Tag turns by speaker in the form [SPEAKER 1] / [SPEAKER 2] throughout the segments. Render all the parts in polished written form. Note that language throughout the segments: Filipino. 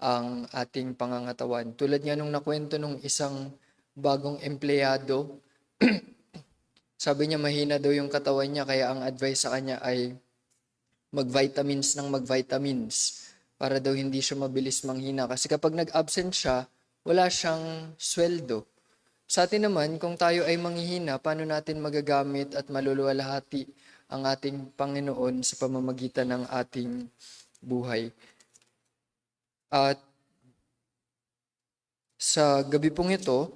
[SPEAKER 1] ang ating pangangatawan. Tulad nga nung nakwento nung isang bagong empleyado, sabi niya mahina daw yung katawan niya kaya ang advice sa kanya ay mag-vitamins ng mag-vitamins para daw hindi siya mabilis manghina. Kasi kapag nag-absent siya, wala siyang sweldo. Sa atin naman, kung tayo ay manghihina, paano natin magagamit at maluluwalhati ang ating Panginoon sa pamamagitan ng ating buhay? At sa gabi pong ito,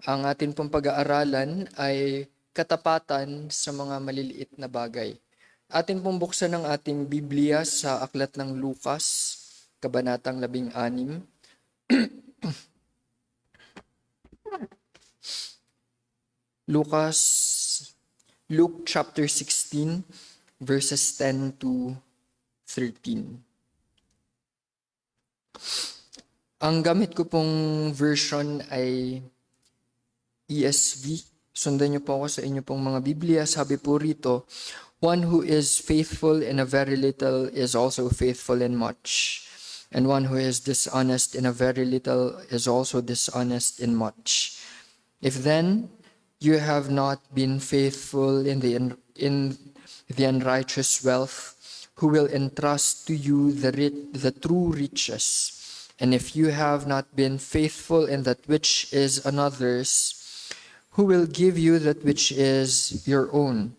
[SPEAKER 1] ang atin pong pag-aaralan ay katapatan sa mga maliliit na bagay. Atin pong buksan ang ating Biblia sa Aklat ng Lukas, Kabanatang 16. Luke chapter 16, verses 10 to 13. Ang gamit ko pong version ay ESV. Sundan niyo po ako sa inyo pong mga Biblia. Sabi po rito, one who is faithful in a very little is also faithful in much. And one who is dishonest in a very little is also dishonest in much. If then you have not been faithful in the unrighteous wealth, who will entrust to you the true riches? And if you have not been faithful in that which is another's, who will give you that which is your own?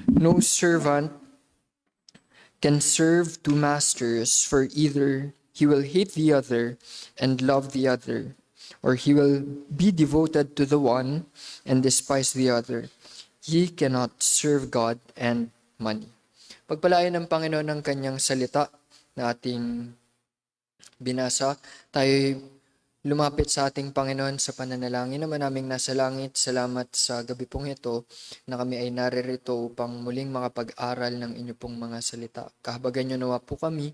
[SPEAKER 1] No servant can serve two masters, for either he will hate the other and love the other, or he will be devoted to the one and despise the other. Ye cannot serve God and money. Pagpalain ng Panginoon ng kanyang salita na ating binasa, tayo lumapit sa ating Panginoon sa pananalangin. Naman naming nasa langit, salamat sa gabi pong ito na kami ay naririto upang muling makapag-aral ng inyo pong mga salita. Kahabagan nyo nawa po kami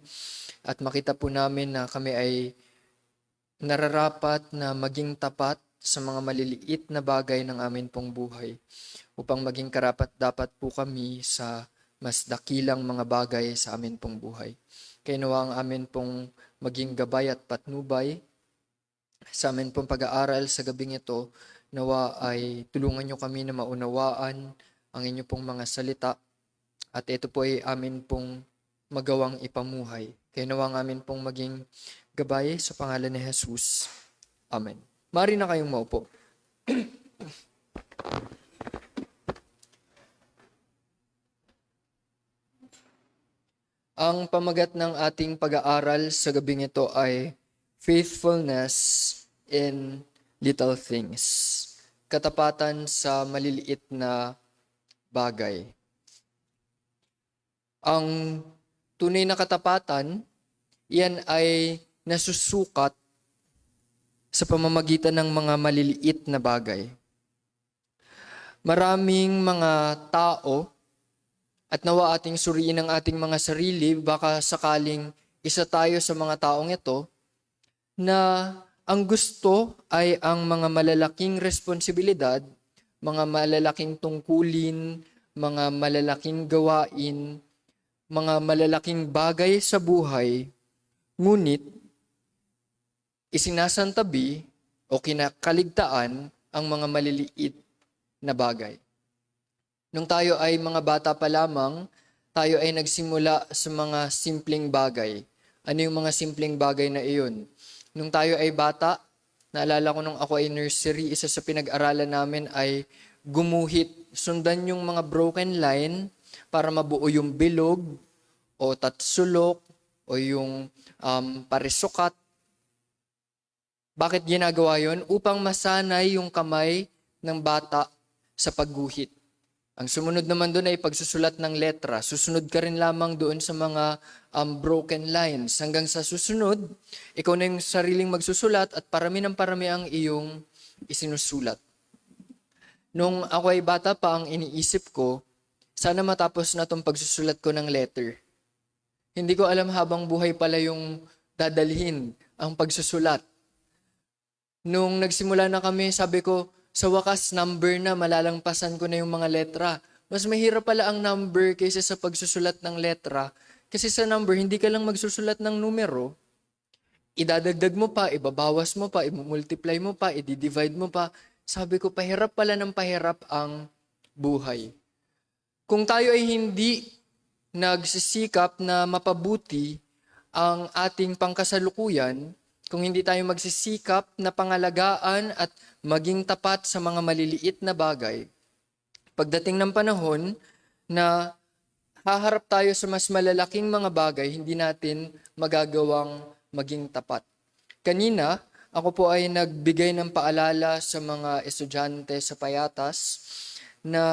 [SPEAKER 1] at makita po namin na kami ay nararapat na maging tapat sa mga maliliit na bagay ng amin pong buhay upang maging karapat-dapat po kami sa mas dakilang mga bagay sa amin pong buhay. Kaya nawa ang amin pong maging gabay at patnubay sa amin pong pag-aaral sa gabing ito, nawa ay tulungan nyo kami na maunawaan ang inyo pong mga salita at ito po ay amin pong magawang ipamuhay. Kaya nawa ang amin pong maging gabay sa pangalan ni Jesus. Amen. Mari na kayong maupo. Ang pamagat ng ating pag-aaral sa gabing ito ay faithfulness in little things. Katapatan sa maliliit na bagay. Ang tunay na katapatan, yan ay nasusukat sa pamamagitan ng mga maliliit na bagay. Maraming mga tao, at nawa ating suriin ang ating mga sarili, baka sakaling isa tayo sa mga taong ito, na ang gusto ay ang mga malalaking responsibilidad, mga malalaking tungkulin, mga malalaking gawain, mga malalaking bagay sa buhay, ngunit isinasantabi o kinakaligtaan ang mga maliliit na bagay. Nung tayo ay mga bata pa lamang, tayo ay nagsimula sa mga simpleng bagay. Ano yung mga simpleng bagay na iyon? Nung tayo ay bata, naalala ko nung ako ay nursery, isa sa pinag-aralan namin ay gumuhit, sundan yung mga broken line para mabuo yung bilog o tatsulok o yung parisukat. Bakit ginagawa yon? Upang masanay yung kamay ng bata sa pagguhit. Ang sumunod naman doon ay pagsusulat ng letra. Susunod ka rin lamang doon sa mga broken lines. Hanggang sa susunod, ikaw na yung sariling magsusulat at parami ng parami ang iyong isinusulat. Nung ako ay bata pa, ang iniisip ko, sana matapos na itong pagsusulat ko ng letter. Hindi ko alam habang buhay pala yung dadalhin ang pagsusulat. Nung nagsimula na kami, sabi ko, sa wakas, number na, malalangpasan ko na yung mga letra. Mas mahirap pala ang number kaysa sa pagsusulat ng letra. Kasi sa number, hindi ka lang magsusulat ng numero. idadagdag mo pa, ibabawas mo pa, i-multiply mo pa, i-divide mo pa. Sabi ko, pahirap pala ng pahirap ang buhay. Kung tayo ay hindi nagsisikap na mapabuti ang ating pangkasalukuyan, kung hindi tayo magsisikap na pangalagaan at maging tapat sa mga maliliit na bagay, pagdating ng panahon na haharap tayo sa mas malalaking mga bagay, hindi natin magagawang maging tapat. Kanina, ako po ay nagbigay ng paalala sa mga estudyante sa Payatas na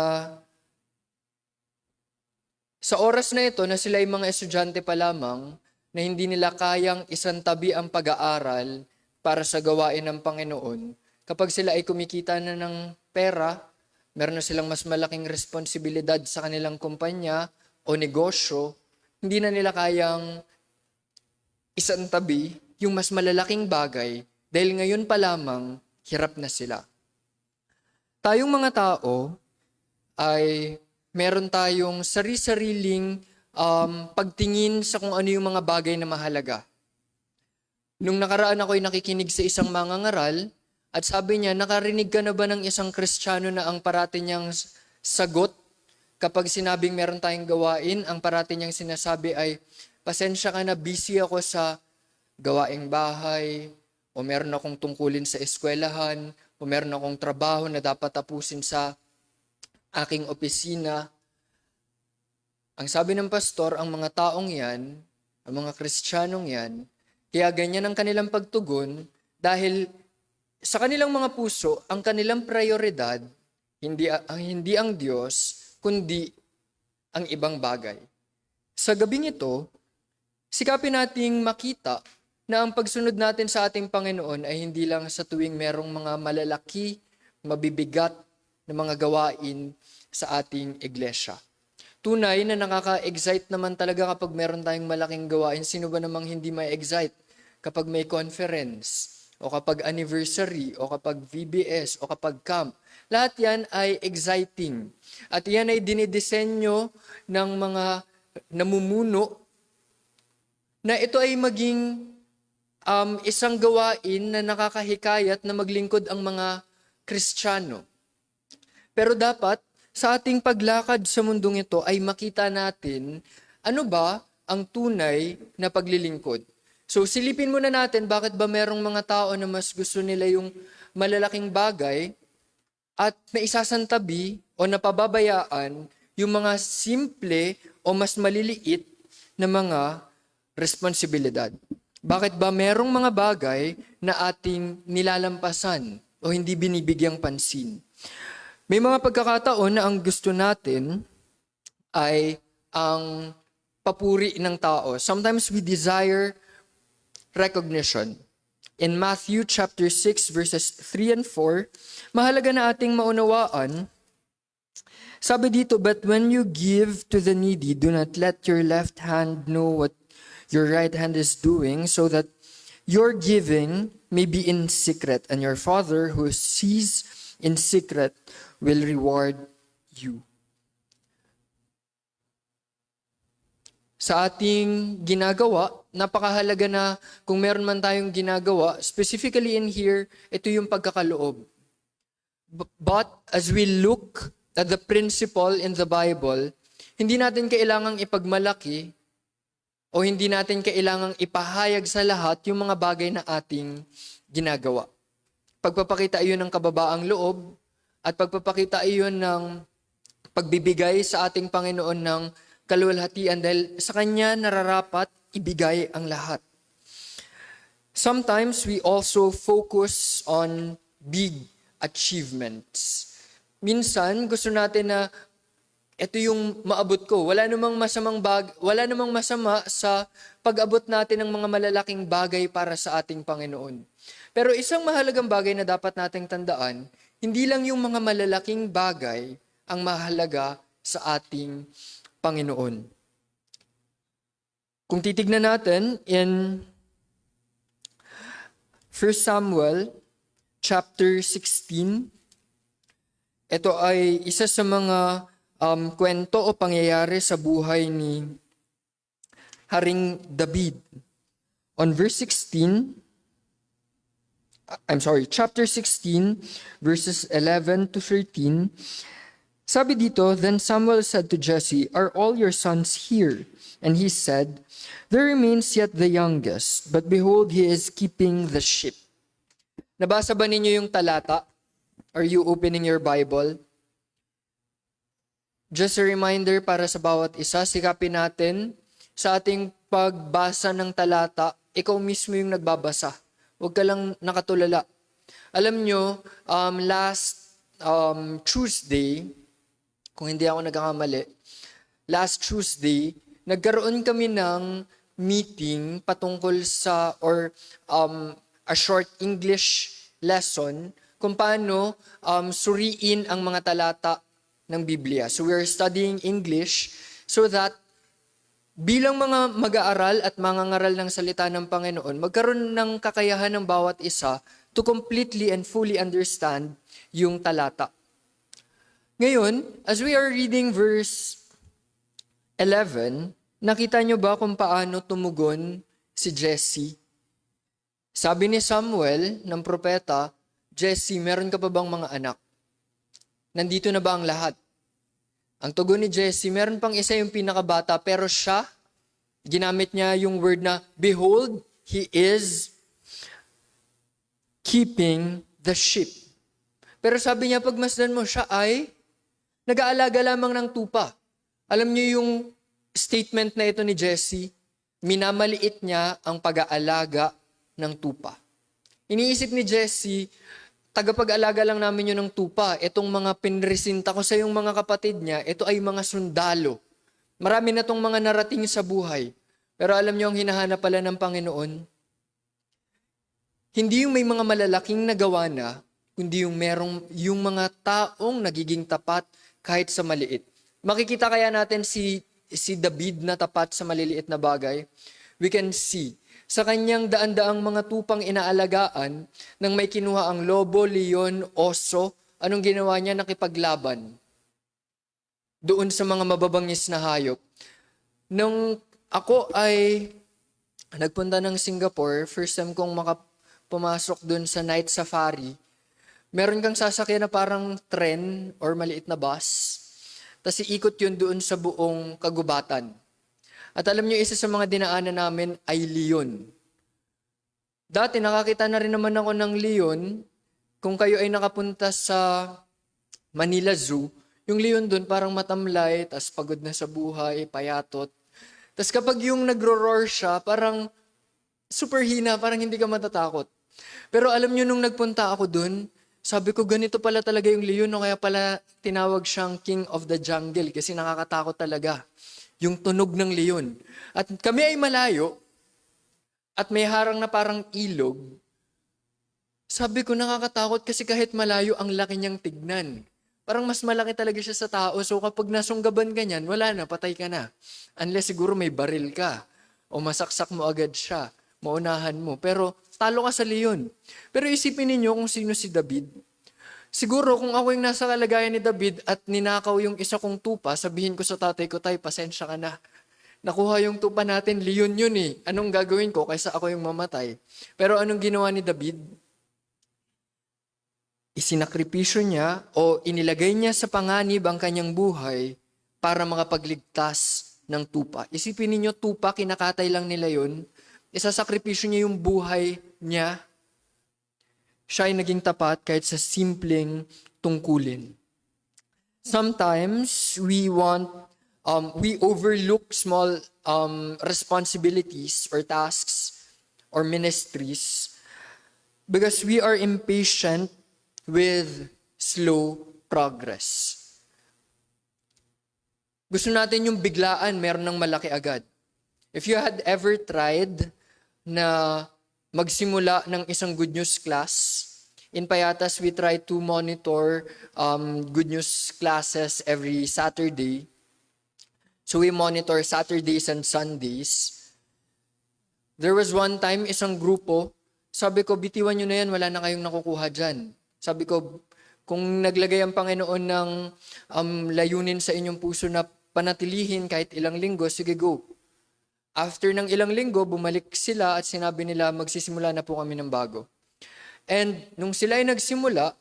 [SPEAKER 1] sa oras na ito na sila ay mga estudyante pa lamang na hindi nila kayang isantabi ang pag-aaral para sa gawain ng Panginoon, kapag sila ay kumikita na ng pera, meron na silang mas malaking responsibilidad sa kanilang kumpanya o negosyo, hindi na nila kayang isantabi yung mas malalaking bagay dahil ngayon pa lamang hirap na sila. Tayong mga tao ay meron tayong sari-sariling pagtingin sa kung ano yung mga bagay na mahalaga. Nung nakaraan ako ay nakikinig sa isang mangangaral at sabi niya, nakarinig ka na ba ng isang Kristiyano na ang parati niyang sagot kapag sinabing meron tayong gawain, ang parati niyang sinasabi ay, pasensya ka na, busy ako sa gawaing bahay, o meron akong tungkulin sa eskwelahan, o meron akong trabaho na dapat tapusin sa aking opisina. Ang sabi ng pastor, ang mga taong yan, ang mga Kristiyanong yan, kaya ganyan ang kanilang pagtugon dahil sa kanilang mga puso, ang kanilang prioridad, hindi ang Diyos, kundi ang ibang bagay. Sa gabing ito, sikapin nating makita na ang pagsunod natin sa ating Panginoon ay hindi lang sa tuwing merong mga malalaki, mabibigat na mga gawain sa ating iglesia. Tunay na nakaka-excite naman talaga kapag meron tayong malaking gawain. Sino ba namang hindi ma-excite kapag may conference, o kapag anniversary, o kapag VBS, o kapag camp? Lahat yan ay exciting. At yan ay dinidisenyo ng mga namumuno na ito ay maging isang gawain na nakakahikayat na maglingkod ang mga Kristiyano. Pero dapat, sa ating paglakad sa mundong ito ay makita natin ano ba ang tunay na paglilingkod. So silipin muna natin bakit ba merong mga tao na mas gusto nila yung malalaking bagay at naisasantabi o napababayaan yung mga simple o mas maliliit na mga responsibilidad. Bakit ba merong mga bagay na ating nilalampasan o hindi binibigyang pansin? May mga pagkakataon na ang gusto natin ay ang papuri ng tao. Sometimes we desire recognition. In Matthew chapter 6 verses 3 and 4, mahalaga na ating maunawaan. Sabi dito, but when you give to the needy, do not let your left hand know what your right hand is doing, so that your giving may be in secret, and your Father who sees in secret will reward you. Sa ating ginagawa, napakahalaga na kung meron man tayong ginagawa, specifically in here, ito yung pagkakaloob. But as we look at the principle in the Bible, hindi natin kailangang ipagmalaki o hindi natin kailangang ipahayag sa lahat yung mga bagay na ating ginagawa. Pagpapakita iyon ng kababaang loob at pagpapakita iyon ng pagbibigay sa ating Panginoon ng kaluwalhatian dahil sa Kanya nararapat ibigay ang lahat. Sometimes we also focus on big achievements. Minsan gusto natin na ito yung maabot ko. Wala namang masama sa pag-abot natin ng mga malalaking bagay para sa ating Panginoon. Pero isang mahalagang bagay na dapat nating tandaan, hindi lang yung mga malalaking bagay ang mahalaga sa ating Panginoon. Kung titignan natin in 1 Samuel chapter 16, ito ay isa sa mga kwento o pangyayari sa buhay ni Haring David. on chapter 16, verses 11 to 13, sabi dito, "Then Samuel said to Jesse, 'Are all your sons here?' And he said, 'There remains yet the youngest, but behold, he is keeping the sheep.'" Nabasa ba ninyo yung talata? Are you opening your Bible? Just a reminder para sa bawat isa, sikapin natin sa ating pagbasa ng talata, ikaw mismo yung nagbabasa. Huwag ka lang nakatulala. Alam nyo, last Tuesday, kung hindi ako nagkakamali, last Tuesday, nagkaroon kami ng meeting patungkol sa, a short English lesson, kung paano suriin ang mga talata ng Biblia. So we are studying English so that bilang mga mag-aaral at mangangaral ng salita ng Panginoon, magkaroon ng kakayahan ng bawat isa to completely and fully understand yung talata. Ngayon, as we are reading verse 11, nakita nyo ba kung paano tumugon si Jesse? Sabi ni Samuel, ng propeta, "Jesse, meron ka pa bang mga anak? Nandito na ba ang lahat?" Ang tugon ni Jesse, meron pang isa yung pinakabata, pero siya, ginamit niya yung word na, "Behold, he is keeping the sheep." Pero sabi niya, pagmasdan mo, siya ay nag-aalaga lamang ng tupa. Alam niyo yung statement na ito ni Jesse, minamaliit niya ang pag-aalaga ng tupa. Iniisip ni Jesse, tagapag-alaga lang namin yun ng tupa. Itong mga pinresinta ko sa yung mga kapatid niya, ito ay mga sundalo. Marami na tong mga narating sa buhay. Pero alam niyo ang hinahanap pala ng Panginoon? Hindi yung may mga malalaking nagawa na, kundi yung mga taong nagiging tapat kahit sa maliit. Makikita kaya natin si David na tapat sa maliliit na bagay? We can see sa kanyang daan-daang mga tupang inaalagaan, nang may kinuha ang lobo, leon, oso, anong ginawa niya? Nakipaglaban doon sa mga mababangis na hayop. Nung ako ay nagpunta ng Singapore, first time kong pumasok doon sa night safari, meron kang sasakyan na parang tren or maliit na bus, tapos iikot yun doon sa buong kagubatan. At alam niyo, isa sa mga dinaanan namin ay leon. Dati nakakita na rin naman ako ng leon. Kung kayo ay nakapunta sa Manila Zoo, yung leon doon parang matamlay, tas pagod na sa buhay, payatot. Tas kapag yung nagro-roar siya, parang super hina, parang hindi ka matatakot. Pero alam niyo, nung nagpunta ako doon, sabi ko, ganito pala talaga yung leon, no? Kaya pala tinawag siyang King of the Jungle kasi nakakatakot talaga yung tunog ng leon. At kami ay malayo at may harang na parang ilog. Sabi ko, nakakatakot kasi kahit malayo, ang laki niyang tignan. Parang mas malaki talaga siya sa tao. So kapag nasunggaban ka niyan, wala na, patay ka na. Unless siguro may baril ka o masaksak mo agad siya, maunahan mo. Pero talo ka sa leon. Pero isipin ninyo kung sino si David. Siguro kung ako yung nasa kalagayan ni David at ninakaw yung isa kong tupa, sabihin ko sa tatay ko, "Tay, pasensya ka na. Nakuha yung tupa natin, leon yun eh. Anong gagawin ko kaysa ako yung mamatay?" Pero anong ginawa ni David? Isinakripisyo niya o inilagay niya sa panganib ang kanyang buhay para makapagligtas ng tupa. Isipin ninyo, tupa, kinakatay lang nila yun. Isasakripisyo niya yung buhay niya. Siya ay naging tapat kahit sa simpleng tungkulin. Sometimes we overlook small responsibilities or tasks or ministries because we are impatient with slow progress. Gusto natin yung biglaan, meron ng malaki agad. If you had ever tried na magsimula ng isang good news class, in Payatas, we try to monitor good news classes every Saturday. So we monitor Saturdays and Sundays. There was one time, isang grupo, sabi ko, "Bitiwan nyo na yan, wala na kayong nakukuha dyan." Sabi ko, kung naglagay ang Panginoon ng layunin sa inyong puso na panatilihin kahit ilang linggo, sige, go. After ng ilang linggo, bumalik sila at sinabi nila, magsisimula na po kami ng bago. And nung sila ay nagsimula,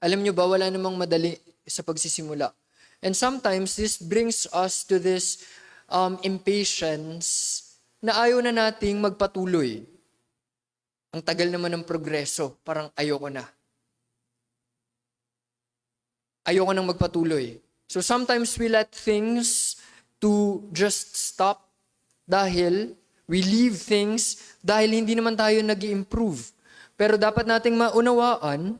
[SPEAKER 1] alam nyo ba, wala namang madali sa pagsisimula. And sometimes, this brings us to this impatience na ayaw na nating magpatuloy. Ang tagal naman ng progreso, parang ayoko na. Ayoko nang magpatuloy. So sometimes we let things to just stop dahil we leave things dahil hindi naman tayo nag-i-improve. Pero dapat nating maunawaan,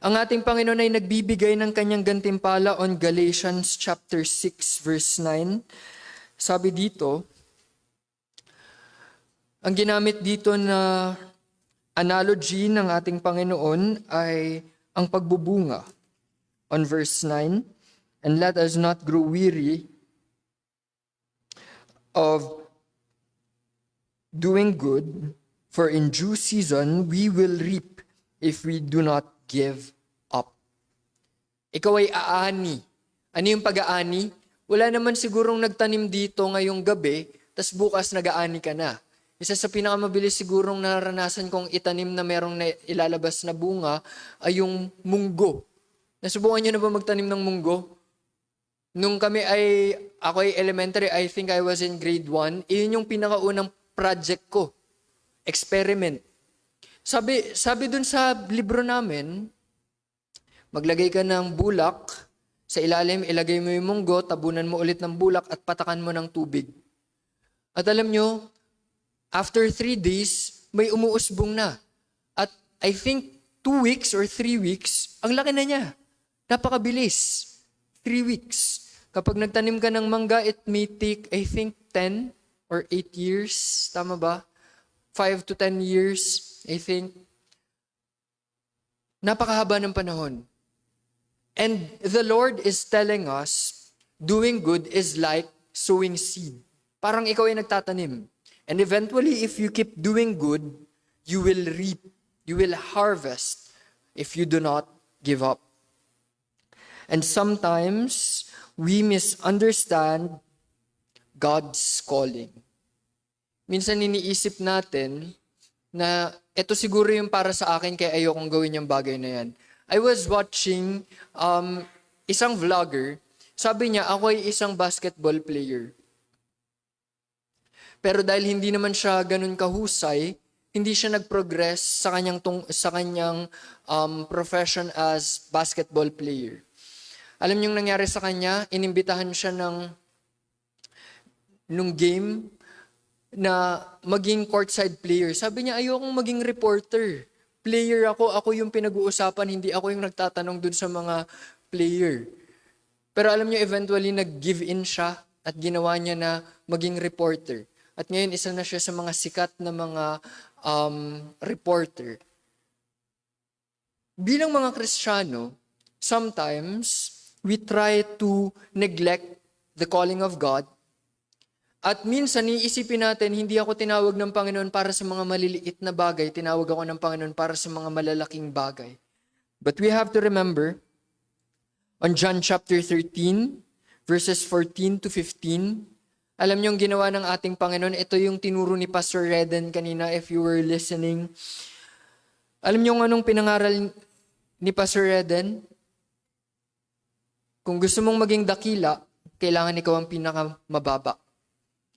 [SPEAKER 1] ang ating Panginoon ay nagbibigay ng kanyang gantimpala on Galatians chapter 6 verse 9. Sabi dito, ang ginamit dito na analogy ng ating Panginoon ay ang pagbubunga. On verse 9, and let us not grow weary of doing good, for in due season we will reap if we do not give up. Ikaw ay aani. Ano yung pag-aani? Wala naman sigurong nagtanim dito ngayong gabi, tas bukas nag-aani ka na. Isa sa pinakamabilis sigurong naranasan kong itanim na merong ilalabas na bunga ay yung munggo. Nasubukan niyo na ba magtanim ng munggo? Nung ako ay elementary, I think I was in grade 1, iyon yung pinakaunang project ko. Experiment. Sabi dun sa libro namin, maglagay ka ng bulak, sa ilalim ilagay mo yung munggo, tabunan mo ulit ng bulak at patakan mo ng tubig. At alam nyo, after 3 days, may umuusbong na. At I think 2 weeks or 3 weeks, ang laki na niya. Napakabilis. 3 weeks. Kapag nagtanim ka ng mangga, it may take, I think, 10 or 8 years. Tama ba? 5 to 10 years, I think. Napakahaba ng panahon. And the Lord is telling us, doing good is like sowing seed. Parang ikaw ay nagtatanim. And eventually, if you keep doing good, you will reap. You will harvest if you do not give up. And sometimes, we misunderstand God's calling. Minsan iniisip natin na ito siguro yung para sa akin kaya ayokong gawin yung bagay na yan. I was watching isang vlogger. Sabi niya, ako ay isang basketball player. Pero dahil hindi naman siya ganun kahusay, hindi siya nag-progress sa kanyang profession as basketball player. Alam niyo yung nangyari sa kanya, inimbitahan siya nung game na maging courtside player. Sabi niya, ayokong maging reporter. Player ako yung pinag-uusapan, hindi ako yung nagtatanong dun sa mga player. Pero alam niyo, eventually nag-give in siya at ginawa niya na maging reporter. At ngayon, isa na siya sa mga sikat na mga reporter. Bilang mga Kristiyano, sometimes, we try to neglect the calling of God. At minsan, iisipin natin, hindi ako tinawag ng Panginoon para sa mga maliliit na bagay. Tinawag ako ng Panginoon para sa mga malalaking bagay. But we have to remember, on John chapter 13, verses 14 to 15, alam niyo yung ginawa ng ating Panginoon, ito yung tinuro ni Pastor Reden kanina, if you were listening. Alam niyo yung anong pinangaral ni Pastor Reden? Kung gusto mong maging dakila, kailangan ikaw ang pinakamababa.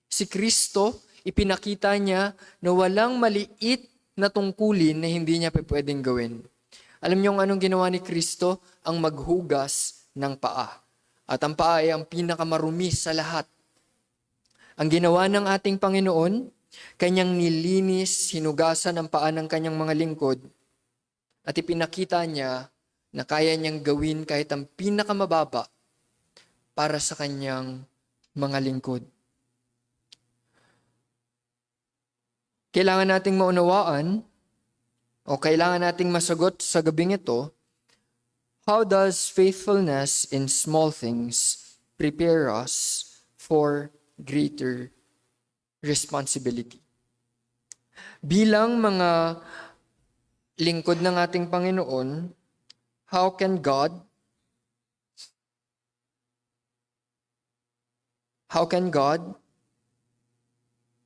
[SPEAKER 1] Si Kristo, ipinakita niya na walang maliit na tungkulin na hindi niya pwedeng gawin. Alam niyo anong ginawa ni Kristo? Ang maghugas ng paa. At ang paa ay ang pinakamarumi sa lahat. Ang ginawa ng ating Panginoon, kanyang nilinis, hinugasan ang paa ng kanyang mga lingkod, at ipinakita niya na kaya niyang gawin kahit ang pinakamababa para sa kanyang mga lingkod. Kailangan nating maunawaan o kailangan nating masagot sa gabing ito, how does faithfulness in small things prepare us for greater responsibility? Bilang mga lingkod ng ating Panginoon, how can God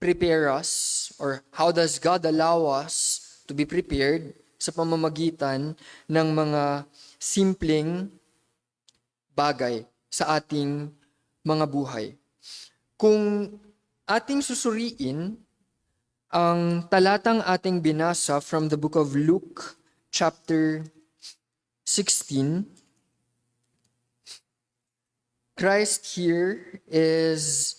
[SPEAKER 1] prepare us, or how does God allow us to be prepared sa pamamagitan ng mga simpleng bagay sa ating mga buhay. Kung ating susuriin ang talatang ating binasa from the book of Luke, chapter 16, Christ here is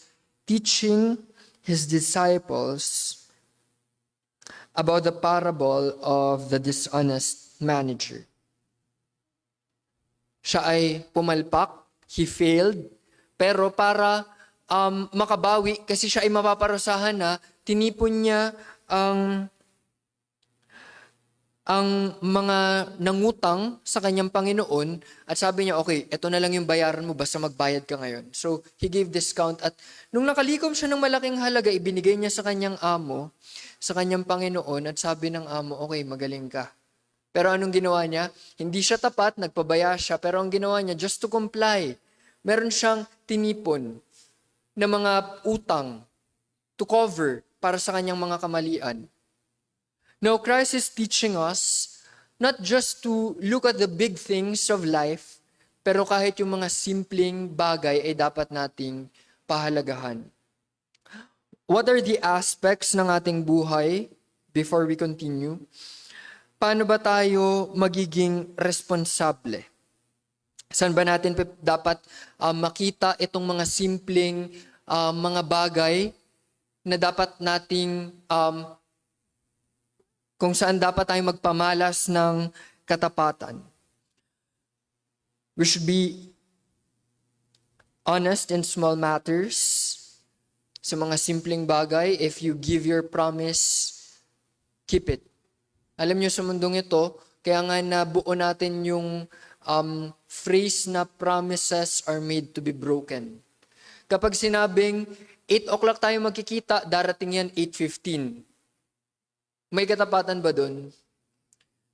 [SPEAKER 1] teaching his disciples about the parable of the dishonest manager. Siya ay pumalpak, he failed, pero para makabawi, kasi siya ay mapaparusahan na, tinipon niya ang mga nangutang sa kanyang Panginoon at sabi niya, okay, ito na lang yung bayaran mo, basta magbayad ka ngayon. So, he gave discount at nung nakalikom siya ng malaking halaga, ibinigay niya sa kanyang amo, sa kanyang Panginoon at sabi ng amo, okay, magaling ka. Pero anong ginawa niya? Hindi siya tapat, nagpabaya siya, pero ang ginawa niya, just to comply, meron siyang tinipon na mga utang to cover para sa kanyang mga kamalian. Now, Christ is teaching us not just to look at the big things of life, pero kahit yung mga simpleng bagay ay dapat nating pahalagahan. What are the aspects ng ating buhay before we continue? Paano ba tayo magiging responsable? Saan ba natin dapat makita itong mga simpleng mga bagay na dapat nating kung saan dapat tayo magpamalas ng katapatan? We should be honest in small matters. Sa mga simpleng bagay, if you give your promise, keep it. Alam niyo sa mundong ito, kaya nga nabuo natin yung phrase na promises are made to be broken. Kapag sinabing 8 o'clock tayo magkikita, darating yan 8:15. May katapatan ba doon?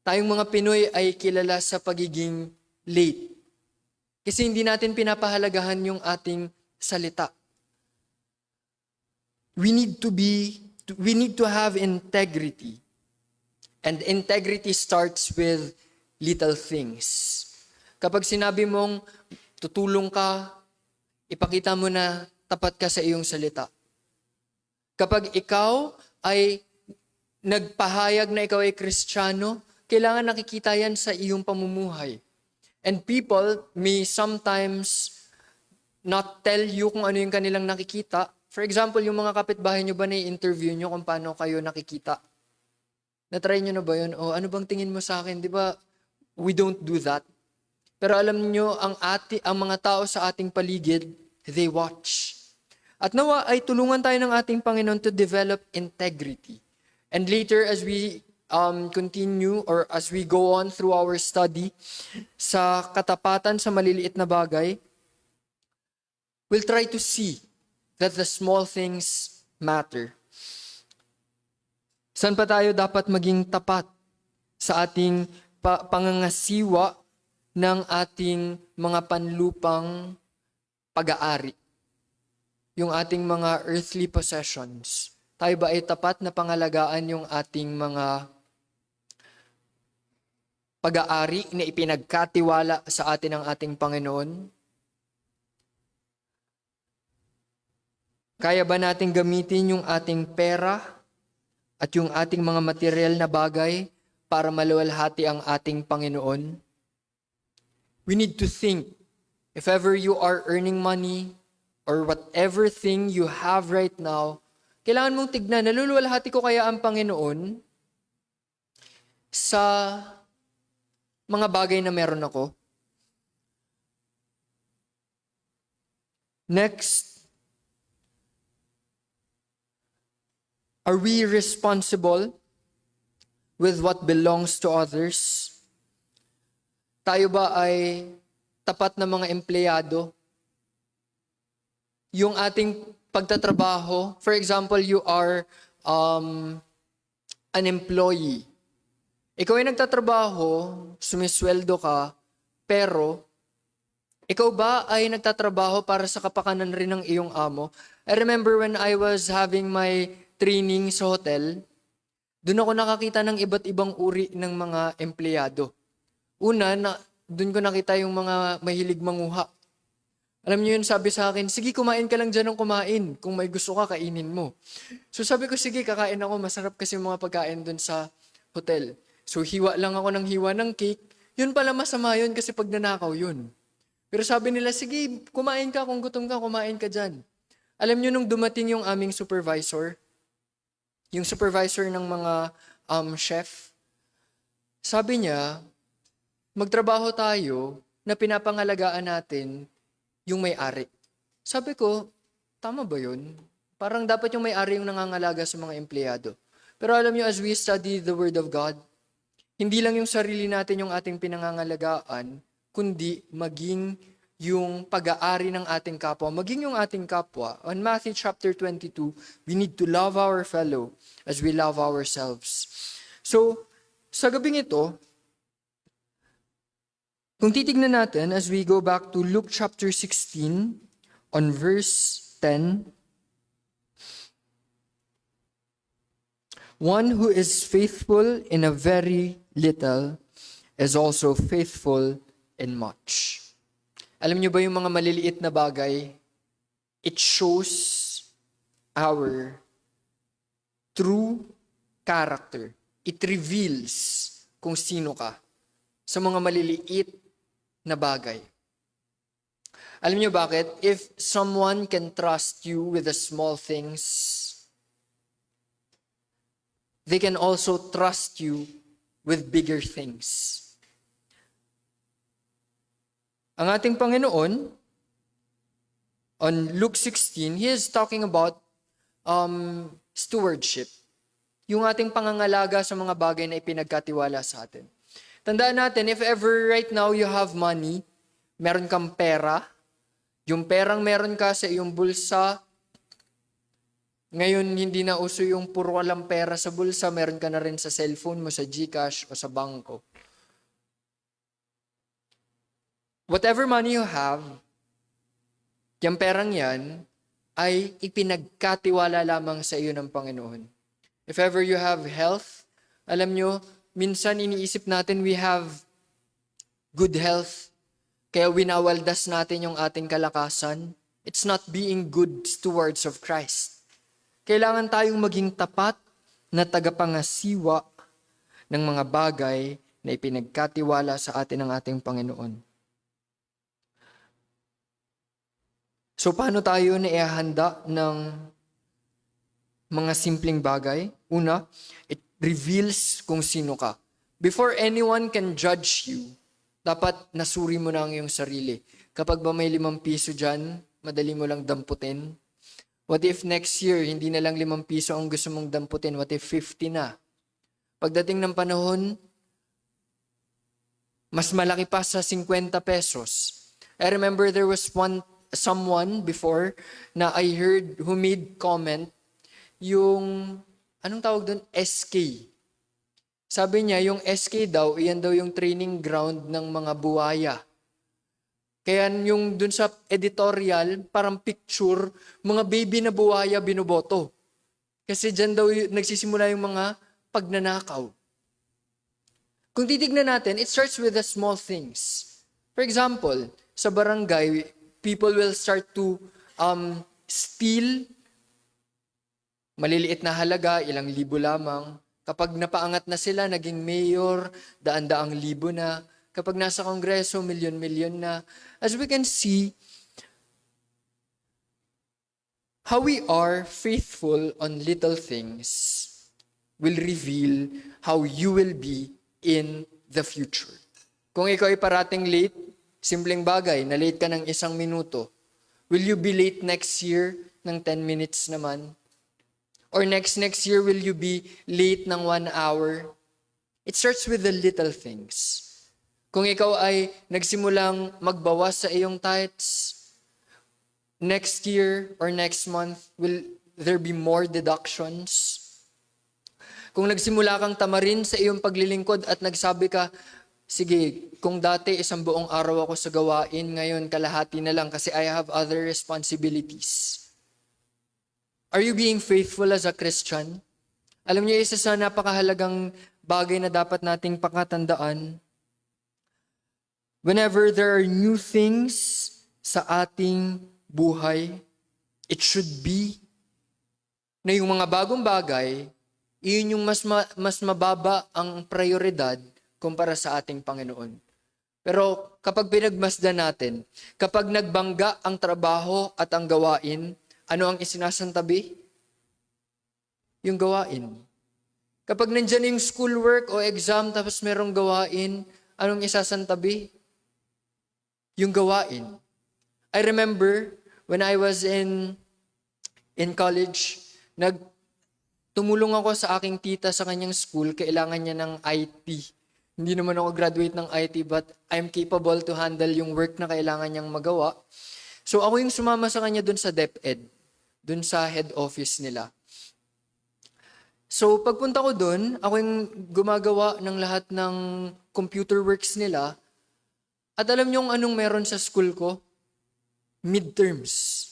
[SPEAKER 1] Tayong mga Pinoy ay kilala sa pagiging late. Kasi hindi natin pinapahalagahan yung ating salita. We need to have integrity. And integrity starts with little things. Kapag sinabi mong tutulong ka, ipakita mo na tapat ka sa iyong salita. Kapag ikaw ay nagpahayag na ikaw ay Kristiyano, kailangan nakikita yan sa iyong pamumuhay. And people may sometimes not tell you kung ano yung kanilang nakikita. For example, yung mga kapitbahay nyo ba na-interview nyo kung paano kayo nakikita? Na-try nyo na ba yun? O ano bang tingin mo sa akin? Di ba, we don't do that. Pero alam niyo ang mga tao sa ating paligid, they watch. At nawa ay tulungan tayo ng ating Panginoon to develop integrity. And later as we continue or as we go on through our study sa katapatan sa maliliit na bagay, we'll try to see that the small things matter. Saan pa tayo dapat maging tapat sa ating pangangasiwa ng ating mga panlupang pag-aari? Yung ating mga earthly possessions. Tayo ba ay tapat na pangalagaan yung ating mga pag-aari na ipinagkatiwala sa atin ng ating Panginoon? Kaya ba natin gamitin yung ating pera at yung ating mga material na bagay para maluwalhati ang ating Panginoon? We need to think, if ever you are earning money or whatever thing you have right now, kailangan mong tignan, naluluwalhati ko kaya ang Panginoon sa mga bagay na meron ako? Next, are we responsible with what belongs to others? Tayo ba ay tapat na mga empleyado? Yung ating pagtatrabaho, for example, you are an employee. Ikaw ay nagtatrabaho, sumisweldo ka, pero Ikaw ba ay nagtatrabaho para sa kapakanan rin ng iyong amo? I remember when I was having my training sa hotel, doon ako nakakita ng iba't ibang uri ng mga empleyado. Una, doon ko nakita yung mga mahilig manguha. Alam niyo yun, sabi sa akin, sige, kumain ka lang dyan ng kumain. Kung may gusto ka, kainin mo. So sabi ko, sige, kakain ako. Masarap kasi yung mga pagkain doon sa hotel. So hiwa lang ako ng hiwa ng cake. Yun pala masama yun kasi pag nanakaw yun. Pero sabi nila, sige, kumain ka. Kung gutom ka, kumain ka dyan. Alam niyo, nung dumating yung aming supervisor, yung supervisor ng mga chef, sabi niya, magtrabaho tayo na pinapangalagaan natin yung may-ari. Sabi ko, tama ba yun? Parang dapat yung may-ari yung nangangalaga sa mga empleyado. Pero alam niyo, as we study the Word of God, hindi lang yung sarili natin yung ating pinangangalagaan, kundi maging yung pag-aari ng ating kapwa, maging yung ating kapwa. On Matthew chapter 22, we need to love our fellow as we love ourselves. So, sa gabing ito, kung titignan natin as we go back to Luke chapter 16 on verse 10, one who is faithful in a very little is also faithful in much. Alam niyo ba yung mga maliliit na bagay, it shows our true character. It reveals kung sino ka sa mga maliliit na bagay. Alam niyo bakit? If someone can trust you with the small things, they can also trust you with bigger things. Ang ating Panginoon, on Luke 16, He is talking about stewardship. Yung ating pangangalaga sa mga bagay na ipinagkatiwala sa atin. Tandaan natin, if ever right now you have money, meron kang pera, yung perang meron ka sa iyong bulsa, ngayon hindi na uso yung puro walang pera sa bulsa, meron ka na rin sa cellphone mo, sa GCash o sa bangko. Whatever money you have, yung perang yan ay ipinagkatiwala lamang sa iyo ng Panginoon. If ever you have health, alam nyo, minsan iniisip natin we have good health, kaya winawaldas natin yung ating kalakasan. It's not being good stewards of Christ. Kailangan tayong maging tapat na tagapangasiwa ng mga bagay na ipinagkatiwala sa atin ng ating Panginoon. So, paano tayo naihahanda ng mga simpleng bagay? Una, it reveals kung sino ka. Before anyone can judge you, dapat nasuri mo na ang iyong sarili. Kapag ba may 5 piso dyan, madali mo lang damputin. What if next year, hindi na lang 5 piso ang gusto mong damputin? What if 50 na? Pagdating ng panahon, mas malaki pa sa 50 pesos. I remember there was someone before na I heard who made comment yung, anong tawag doon? SK. Sabi niya, yung SK daw, iyan daw yung training ground ng mga buwaya. Kaya yung dun sa editorial, parang picture, mga baby na buwaya binoboto. Kasi dyan daw nagsisimula yung mga pagnanakaw. Kung titignan natin, it starts with the small things. For example, sa barangay, people will start to steal maliliit na halaga, ilang libo lamang. Kapag napaangat na sila, naging mayor, daan-daang libo na. Kapag nasa kongreso, milyon-milyon na. As we can see, how we are faithful on little things will reveal how you will be in the future. Kung ikaw ay parating late, simpleng bagay, na late ka ng 1 minuto, will you be late next year ng 10 minutes naman? Or next year, will you be late ng 1 hour? It starts with the little things. Kung ikaw ay nagsimulang magbawas sa iyong tithes, next year or next month, will there be more deductions? Kung nagsimula kang tamarin sa iyong paglilingkod at nagsabi ka, sige, kung dati isang buong araw ako sa gawain, ngayon kalahati na lang kasi I have other responsibilities. Are you being faithful as a Christian? Alam niyo, isa sa napakahalagang bagay na dapat nating pakatandaan, whenever there are new things sa ating buhay, it should be na yung mga bagong bagay, iyon yung mas mababa ang prioridad kumpara sa ating Panginoon. Pero kapag pinagmasdan natin, kapag nagbangga ang trabaho at ang gawain, ano ang isinasantabi? Yung gawain. Kapag nandyan yung schoolwork o exam tapos merong gawain, anong isasantabi? Yung gawain. I remember when I was in college, tumulong ako sa aking tita sa kanyang school, kailangan niya ng IT. Hindi naman ako graduate ng IT, but I'm capable to handle yung work na kailangan niyang magawa. So ako yung sumama sa kanya dun sa DepEd, dun sa head office nila. So pagpunta ko dun, ako yung gumagawa ng lahat ng computer works nila. At alam niyo anong meron sa school ko? Midterms.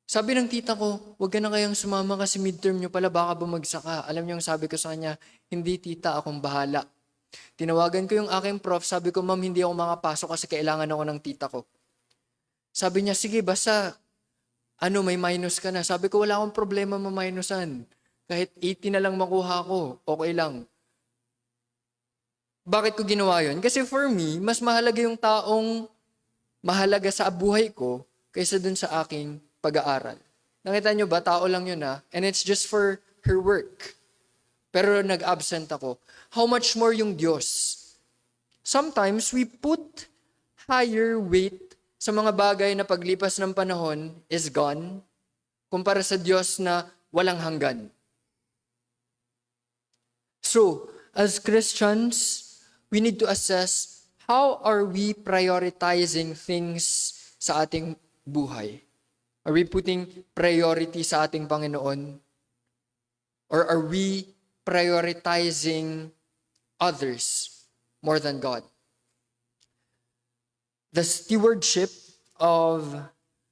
[SPEAKER 1] Sabi ng tita ko, huwag ka na kayang sumama kasi midterm nyo pala, baka bumagsak ka. Alam niyo yung sabi ko sa kanya, hindi tita, akong bahala. Tinawagan ko yung aking prof, sabi ko, ma'am, hindi ako makapasok kasi kailangan ako ng tita ko. Sabi niya, sige, basta, may minus ka na. Sabi ko, wala akong problema ma-minusan. Kahit 80 na lang makuha ko, okay lang. Bakit ko ginawa yun? Kasi for me, mas mahalaga yung taong mahalaga sa buhay ko kaysa dun sa aking pag-aaral. Nakita nyo ba? Tao lang yun and it's just for her work. Pero nag-absent ako. How much more yung Diyos? Sometimes we put higher weight sa mga bagay na paglipas ng panahon is gone kumpara sa Diyos na walang hanggan. So, as Christians, we need to assess how are we prioritizing things sa ating buhay. Are we putting priority sa ating Panginoon? Or are we prioritizing others more than God? The stewardship of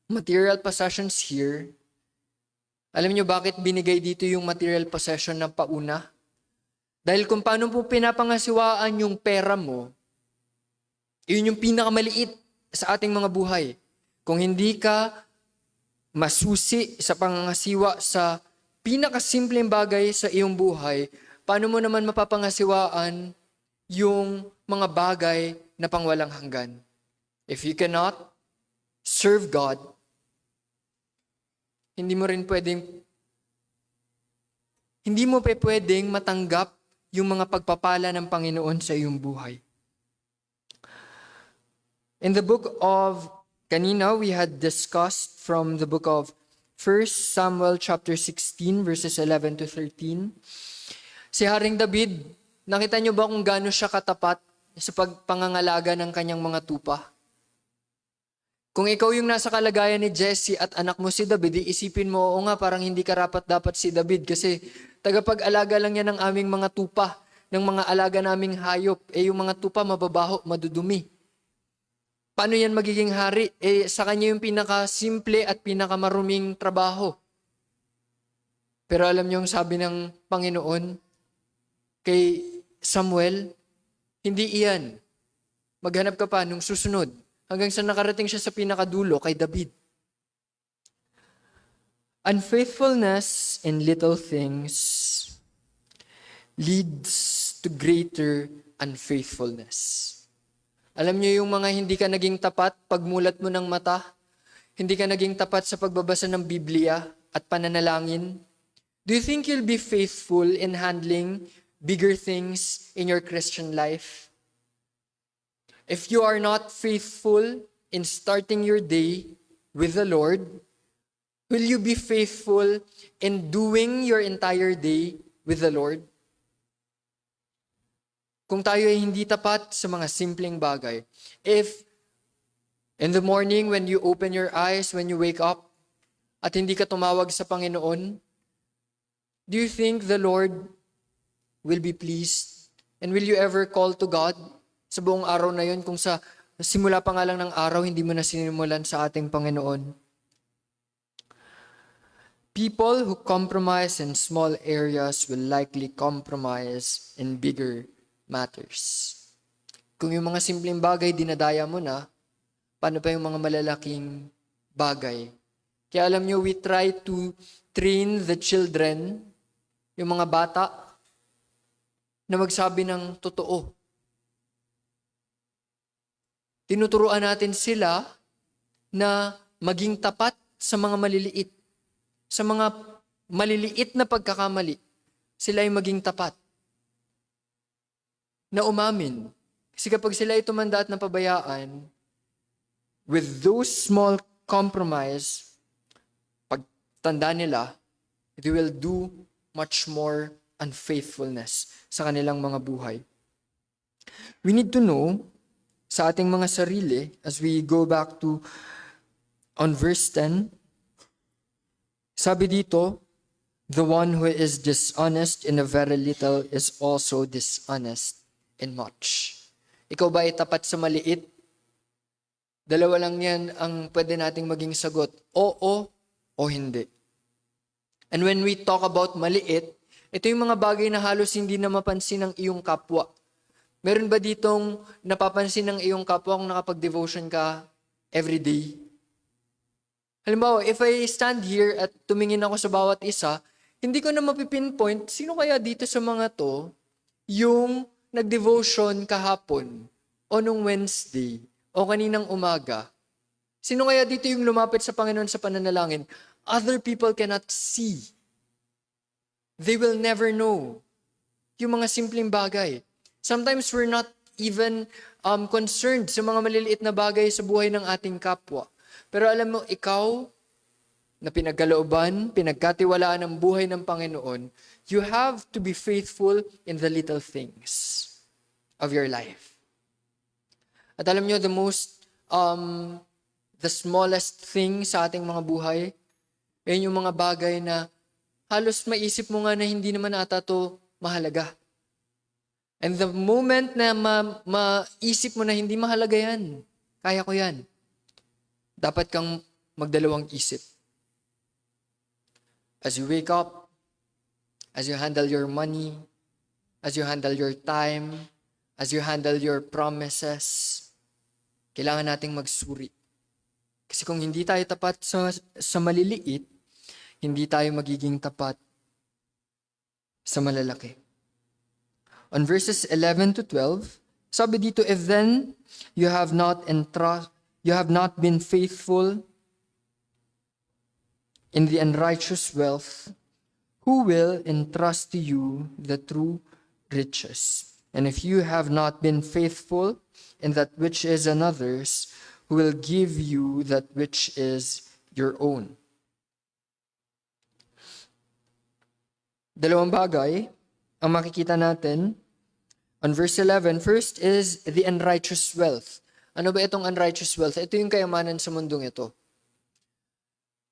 [SPEAKER 1] material possessions here, alam niyo bakit binigay dito yung material possession na pauna? Dahil kung paano po pinapangasiwaan yung pera mo, yun yung pinakamaliit sa ating mga buhay. Kung hindi ka masusi sa pangangasiwa sa pinakasimpleng bagay sa iyong buhay, paano mo naman mapapangasiwaan yung mga bagay na pangwalang hanggan? If you cannot serve God, hindi mo pwedeng matanggap yung mga pagpapala ng Panginoon sa iyong buhay. In the book of kanina, we had discussed from the book of 1 Samuel chapter 16 verses 11 to 13. Si Haring David, nakita niyo ba kung gaano siya katapat sa pagpangangalaga ng kanyang mga tupa? Kung ikaw yung nasa kalagayan ni Jesse at anak mo si David, iisipin mo, oo nga, parang hindi karapat-dapat si David kasi tagapag-alaga lang yan ng aming mga tupa, ng mga alaga naming hayop. Yung mga tupa mababaho, madudumi. Paano yan magiging hari? Sa kanya yung pinakasimple at pinakamaruming trabaho. Pero alam niyo yung sabi ng Panginoon kay Samuel, hindi iyan. Maghanap ka pa nung susunod. Hanggang sa nakarating siya sa pinakadulo kay David. Unfaithfulness in little things leads to greater unfaithfulness. Alam niyo yung mga hindi ka naging tapat pagmulat mo ng mata, hindi ka naging tapat sa pagbabasa ng Biblia at pananalangin. Do you think you'll be faithful in handling bigger things in your Christian life? If you are not faithful in starting your day with the Lord, will you be faithful in doing your entire day with the Lord? Kung tayo ay hindi tapat sa mga simpleng bagay. If in the morning when you open your eyes, when you wake up, at hindi ka tumawag sa Panginoon, do you think the Lord will be pleased And will you ever call to God sa buong araw na yun kung sa simula pa nga lang ng araw, hindi mo na sinimulan sa ating Panginoon? People who compromise in small areas will likely compromise in bigger matters. Kung yung mga simpleng bagay dinadaya mo na, paano pa yung mga malalaking bagay? Kaya alam nyo, we try to train the children, yung mga bata, na magsabi ng totoo. Tinuturuan natin sila na maging tapat sa mga maliliit. Sa mga maliliit na pagkakamali, sila ay maging tapat. Na umamin. Kasi kapag sila ay tumanda at napabayaan, with those small compromise, pagtanda nila, they will do much more unfaithfulness sa kanilang mga buhay. We need to know sa ating mga sarili, as we go back to on verse 10, sabi dito, the one who is dishonest in a very little is also dishonest in much. Ikaw ba ay tapat sa maliit? Dalawa lang yan ang pwede nating maging sagot. Oo o hindi. And when we talk about maliit, ito yung mga bagay na halos hindi na mapansin ng iyong kapwa. Meron ba ditong napapansin ng iyong kapwa kung nakapag-devotion ka every day? Halimbawa, if I stand here at tumingin ako sa bawat isa, hindi ko na mapipinpoint, sino kaya dito sa mga to yung nag-devotion kahapon o nung Wednesday o kaninang umaga? Sino kaya dito yung lumapit sa Panginoon sa pananalangin? Other people cannot see. They will never know. Yung mga simpleng bagay. Sometimes we're not even concerned sa mga maliliit na bagay sa buhay ng ating kapwa. Pero alam mo, ikaw na pinagkalooban, pinagkatiwalaan ng buhay ng Panginoon, you have to be faithful in the little things of your life. At alam nyo, the smallest thing sa ating mga buhay, yan yung mga bagay na halos maisip mo nga na hindi naman ata to mahalaga. And the moment na maisip mo na hindi mahalaga yan, kaya ko yan, dapat kang magdalawang isip. As you wake up, as you handle your money, as you handle your time, as you handle your promises, kailangan nating magsuri. Kasi kung hindi tayo tapat sa maliliit, hindi tayo magiging tapat sa malalaki. On verses 11 to 12, sabi dito, if then you have not been faithful in the unrighteous wealth, who will entrust to you the true riches? And if you have not been faithful in that which is another's, who will give you that which is your own? Dalawang bagay ang makikita natin on verse 11. First is the unrighteous wealth. Ano ba itong unrighteous wealth? Ito yung kayamanan sa mundong ito.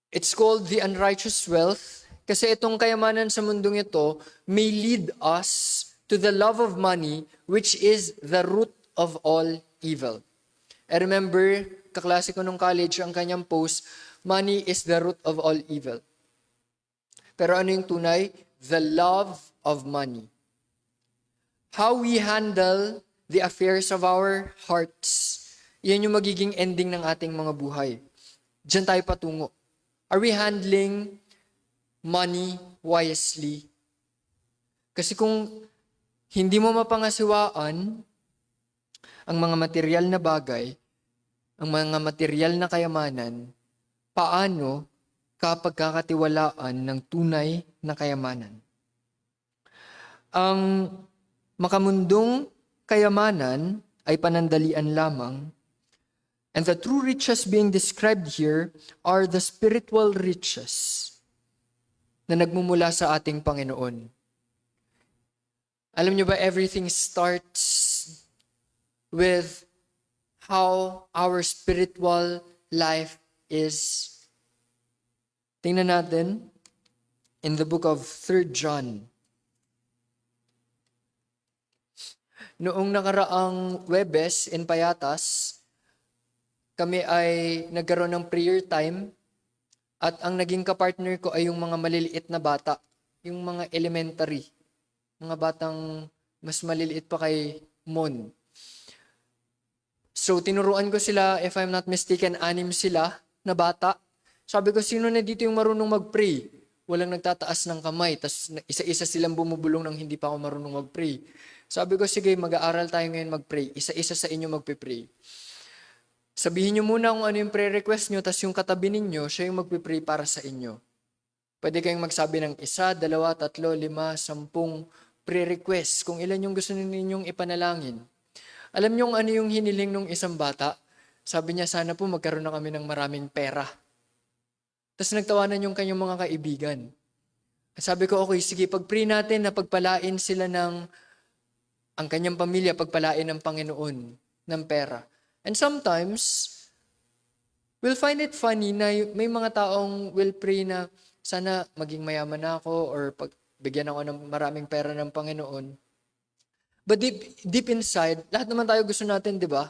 [SPEAKER 1] It's called the unrighteous wealth kasi itong kayamanan sa mundong ito may lead us to the love of money, which is the root of all evil. I remember, kaklase ko nung college, ang kanyang post, money is the root of all evil. Pero ano yung tunay? The love of money. How we handle the affairs of our hearts, yan yung magiging ending ng ating mga buhay. Diyan tayo patungo. Are we handling money wisely? Kasi kung hindi mo mapangasiwaan ang mga material na bagay, ang mga material na kayamanan, paano kapag kakatiwalaan ng tunay na kayamanan? Ang makamundong kayamanan ay panandalian lamang. And the true riches being described here are the spiritual riches na nagmumula sa ating Panginoon. Alam niyo ba, everything starts with how our spiritual life is. Tingnan natin in the book of 3 John. Noong nakaraang Webes in Payatas, kami ay nagkaroon ng prayer time at ang naging kapartner ko ay yung mga maliliit na bata, yung mga elementary, mga batang mas maliliit pa kay Mon. So, tinuruan ko sila, if I'm not mistaken, 6 sila na bata. Sabi ko, sino na dito yung marunong mag-pray? Walang nagtataas ng kamay, tapos isa-isa silang bumubulong nang hindi pa ako marunong mag-pray. Sabi ko, sige, mag-aaral tayo ngayon mag-pray. Isa-isa sa inyo magpe-pray. Sabihin nyo muna kung ano yung prayer request nyo, tapos yung katabi ninyo, siya yung magpe-pray para sa inyo. Pwede kayong magsabi ng 1, 2, 3, 5, 10 prayer request kung ilan yung gusto ninyong ipanalangin. Alam niyo ano yung hiniling ng isang bata? Sabi niya, sana po magkaroon na kami ng maraming pera. Tapos nagtawanan yung kanyang mga kaibigan. At sabi ko, okay, sige, pag-pray natin na pagpalain sila ang kanyang pamilya, pagpalain ng Panginoon ng pera. And sometimes, we'll find it funny na may mga taong will pray na sana maging mayaman ako or bigyan ako ng maraming pera ng Panginoon. But deep inside, lahat naman tayo gusto natin, di ba?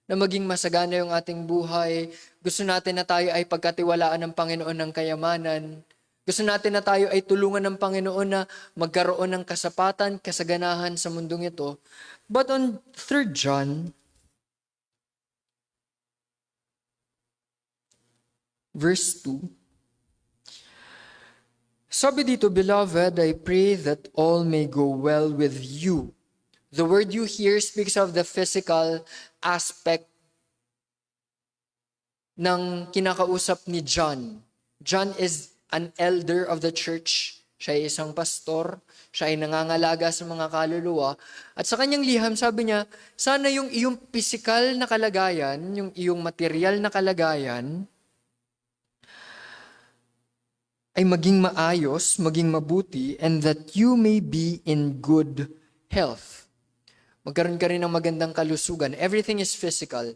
[SPEAKER 1] Na maging masagana yung ating buhay. Gusto natin na tayo ay pagkatiwalaan ng Panginoon ng kayamanan. Gusto natin na tayo ay tulungan ng Panginoon na magkaroon ng kasapatan, kasaganahan sa mundong ito. But on 3 John, verse 2, sabi dito, Beloved, I pray that all may go well with you. The word you hear speaks of the physical aspect ng kinakausap ni John. John is an elder of the church. Siya ay isang pastor. Siya ay nangangalaga sa mga kaluluwa. At sa kanyang liham, sabi niya, sana yung iyong physical na kalagayan, yung iyong material na kalagayan, ay maging maayos, maging mabuti, and that you may be in good health. Magkaroon ka rin ng magandang kalusugan. Everything is physical,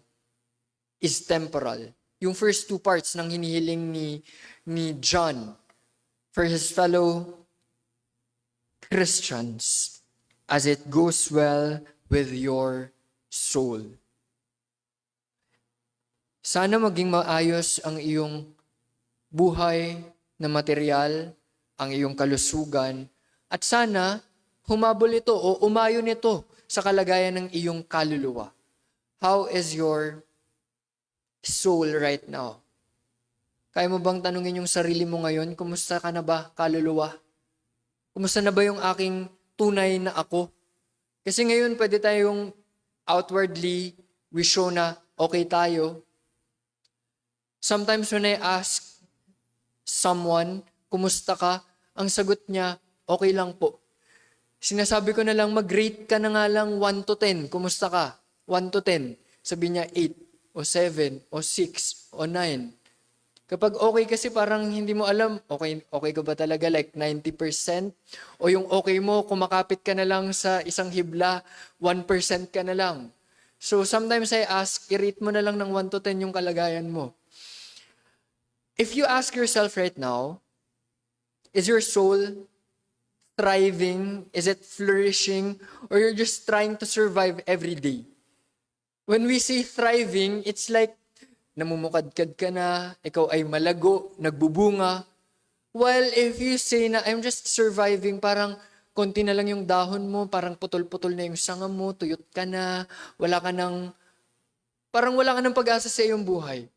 [SPEAKER 1] is temporal. Yung first 2 parts ng hinihiling ni John for his fellow Christians, as it goes well with your soul. Sana maging maayos ang iyong buhay na material, ang iyong kalusugan, at sana humabol ito o umayon ito sa kalagayan ng iyong kaluluwa. How is your soul right now? Kaya mo bang tanungin yung sarili mo ngayon, kumusta ka na ba, kaluluwa? Kumusta na ba yung aking tunay na ako? Kasi ngayon pwede tayong outwardly, we show na okay tayo. Sometimes when I ask someone, kumusta ka? Ang sagot niya, okay lang po. Sinasabi ko na lang, mag-rate ka na nga lang 1 to 10. Kumusta ka? 1 to 10. Sabi niya 8, o 7, o 6, o 9. Kapag okay kasi parang hindi mo alam, okay ka ba talaga like 90%? O yung okay mo, kumakapit ka na lang sa isang hibla, 1% ka na lang. So sometimes I ask, i-rate mo na lang ng 1 to 10 yung kalagayan mo. If you ask yourself right now, is your soul thriving? Is it flourishing? Or you're just trying to survive every day? When we say thriving, it's like namumukadkad ka na, ikaw ay malago, nagbubunga. While if you say na I'm just surviving, parang konti na lang yung dahon mo, parang putol-putol na yung sanga mo, tuyot ka na, parang wala ka ng pag-asa sa iyong buhay.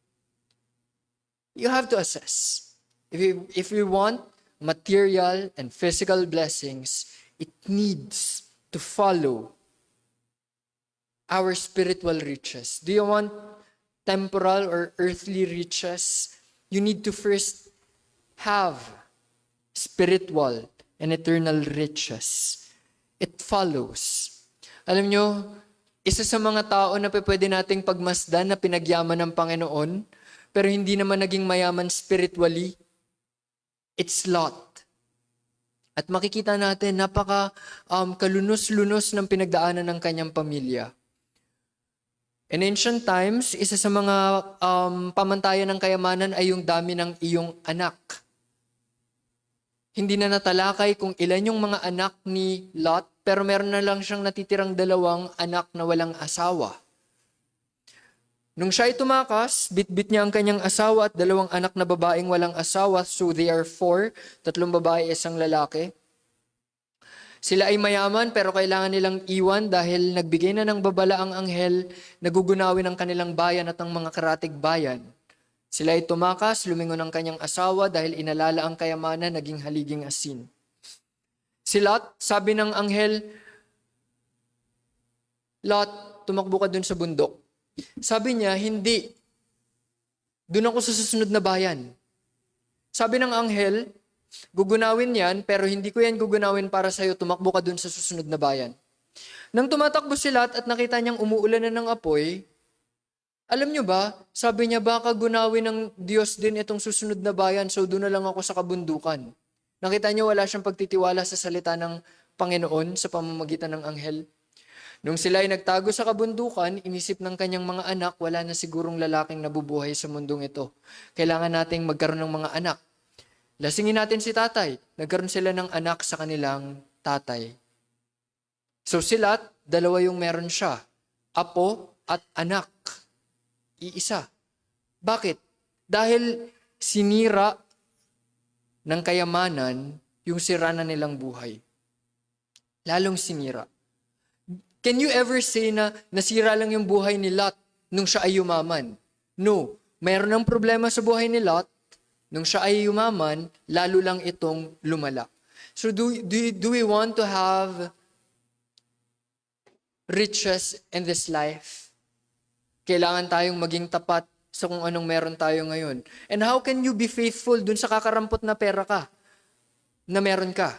[SPEAKER 1] You have to assess. If we want material and physical blessings, it needs to follow our spiritual riches. Do you want temporal or earthly riches? You need to first have spiritual and eternal riches. It follows. Alam nyo, isa sa mga tao na pwede nating pagmasdan na pinagyaman ng Panginoon, pero hindi naman naging mayaman spiritually, it's Lot. At makikita natin, kalunos-lunos ng pinagdaanan ng kanyang pamilya. In ancient times, isa sa mga pamantayan ng kayamanan ay yung dami ng iyong anak. Hindi na natalakay kung ilan yung mga anak ni Lot, pero meron na lang siyang natitirang 2 anak na walang asawa. Nung siya ay tumakas, bitbit niya ang kanyang asawa at 2 anak na babaeng walang asawa, so they are 4, 3 babae, 1 lalaki. Sila ay mayaman pero kailangan nilang iwan dahil nagbigay na ng babala ang anghel, nagugunawin ang kanilang bayan at ang mga karatig bayan. Sila ay tumakas, lumingon ang kanyang asawa dahil inalala ang kayamanan, naging haliging asin. Si Lot, sabi ng anghel, Lot, tumakbo ka dun sa bundok. Sabi niya, hindi. Doon ako sa susunod na bayan. Sabi ng anghel, gugunawin yan, pero hindi ko yan gugunawin para sa'yo, tumakbo ka dun sa susunod na bayan. Nang tumatakbo si Lot at nakita niyang umuulan na ng apoy, alam niyo ba, sabi niya, baka gunawin ng Diyos din itong susunod na bayan, so doon na lang ako sa kabundukan. Nakita niyo, wala siyang pagtitiwala sa salita ng Panginoon sa pamamagitan ng anghel. Nung sila ay nagtago sa kabundukan, inisip ng kanyang mga anak, wala na sigurong lalaking nabubuhay sa mundong ito. Kailangan nating magkaroon ng mga anak. Lasingin natin si tatay. Nagkaroon sila ng anak sa kanilang tatay. So sila, 2 yung meron siya. Apo at anak. Iisa. Bakit? Dahil sinira ng kayamanan yung sira na nilang buhay. Lalong sinira. Can you ever say na nasira lang yung buhay ni Lot nung siya ay yumaman? No. Mayroon ng problema sa buhay ni Lot. Nung siya ay yumaman, lalo lang itong lumala. So do we want to have riches in this life? Kailangan tayong maging tapat sa kung anong meron tayo ngayon. And how can you be faithful dun sa kakarampot na pera ka, na meron ka?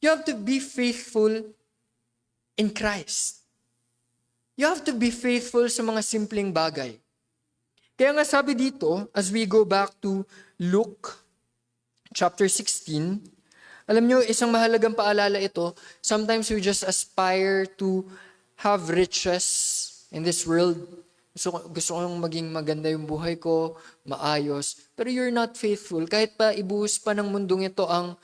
[SPEAKER 1] You have to be faithful in Christ. You have to be faithful sa mga simpleng bagay. Kaya nga sabi dito, as we go back to Luke chapter 16, alam nyo, isang mahalagang paalala ito, sometimes we just aspire to have riches in this world. Gusto kong maging maganda yung buhay ko, maayos, pero you're not faithful. Kahit pa ibuhos pa ng mundong ito ang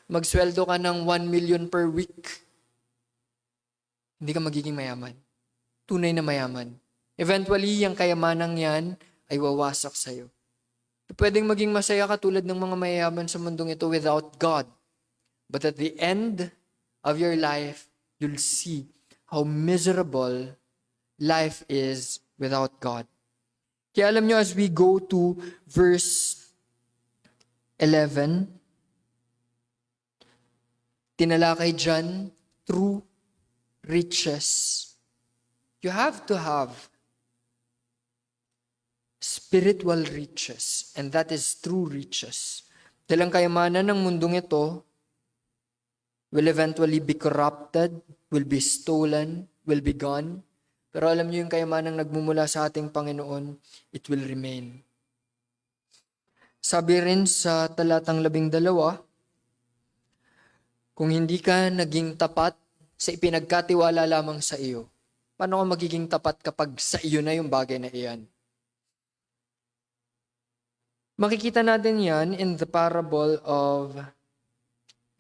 [SPEAKER 1] magsweldo ka ng 1 million per week, hindi ka magiging mayaman. Tunay na mayaman. Eventually, yung kayamanang yan ay wawasak sa'yo. Pwedeng maging masaya ka tulad ng mga mayayaman sa mundong ito without God. But at the end of your life, you'll see how miserable life is without God. Kaya alam nyo, as we go to verse 11, tinalakay dyan, true riches. You have to have spiritual riches, and that is true riches. Dahil ang kayamanan ng mundong ito will eventually be corrupted, will be stolen, will be gone. Pero alam niyo yung kayamanang nagmumula sa ating Panginoon, it will remain. Sabi rin sa talatang 12, kung hindi ka naging tapat sa ipinagkatiwala lamang sa iyo, paano ka magiging tapat kapag sa iyo na yung bagay na iyan? Makikita natin yan in the parable of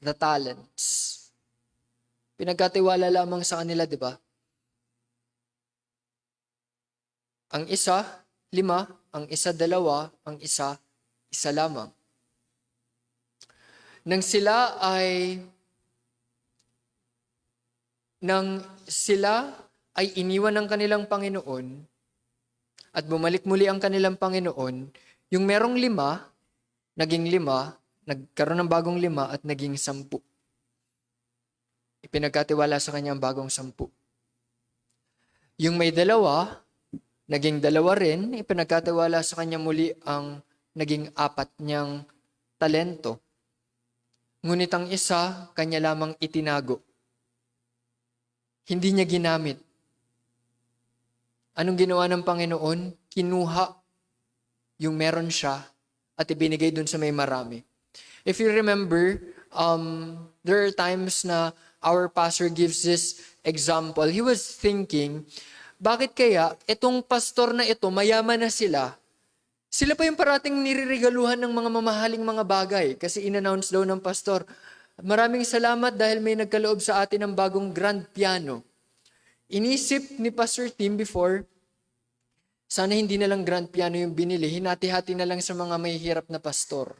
[SPEAKER 1] the talents. Pinagkatiwala lamang sa kanila, di ba? Ang isa, 5, ang isa 2, ang isa lamang. Nang sila ay iniwan ng kanilang Panginoon at bumalik muli ang kanilang Panginoon, yung merong 5, naging 5, nagkaroon ng bagong 5 at naging 10. Ipinagkatiwala sa kanya ang bagong 10. Yung may 2, naging 2 rin, ipinagkatiwala sa kanya muli ang naging 4 niyang talento. Ngunit ang isa, kanya lamang itinago. Hindi niya ginamit. Anong ginawa ng Panginoon? Kinuha yung meron siya at ibinigay dun sa may marami. If you remember, there are times na our pastor gives this example. He was thinking, bakit kaya itong pastor na ito, mayaman na sila, Sila pa yung parating niriregaluhan ng mga mamahaling mga bagay kasi in-announce daw ng pastor, maraming salamat dahil may nagkaloob sa atin ng bagong grand piano. Inisip ni Pastor Tim before, sana hindi na lang grand piano yung binili, hinati-hati na lang sa mga may hirap na pastor.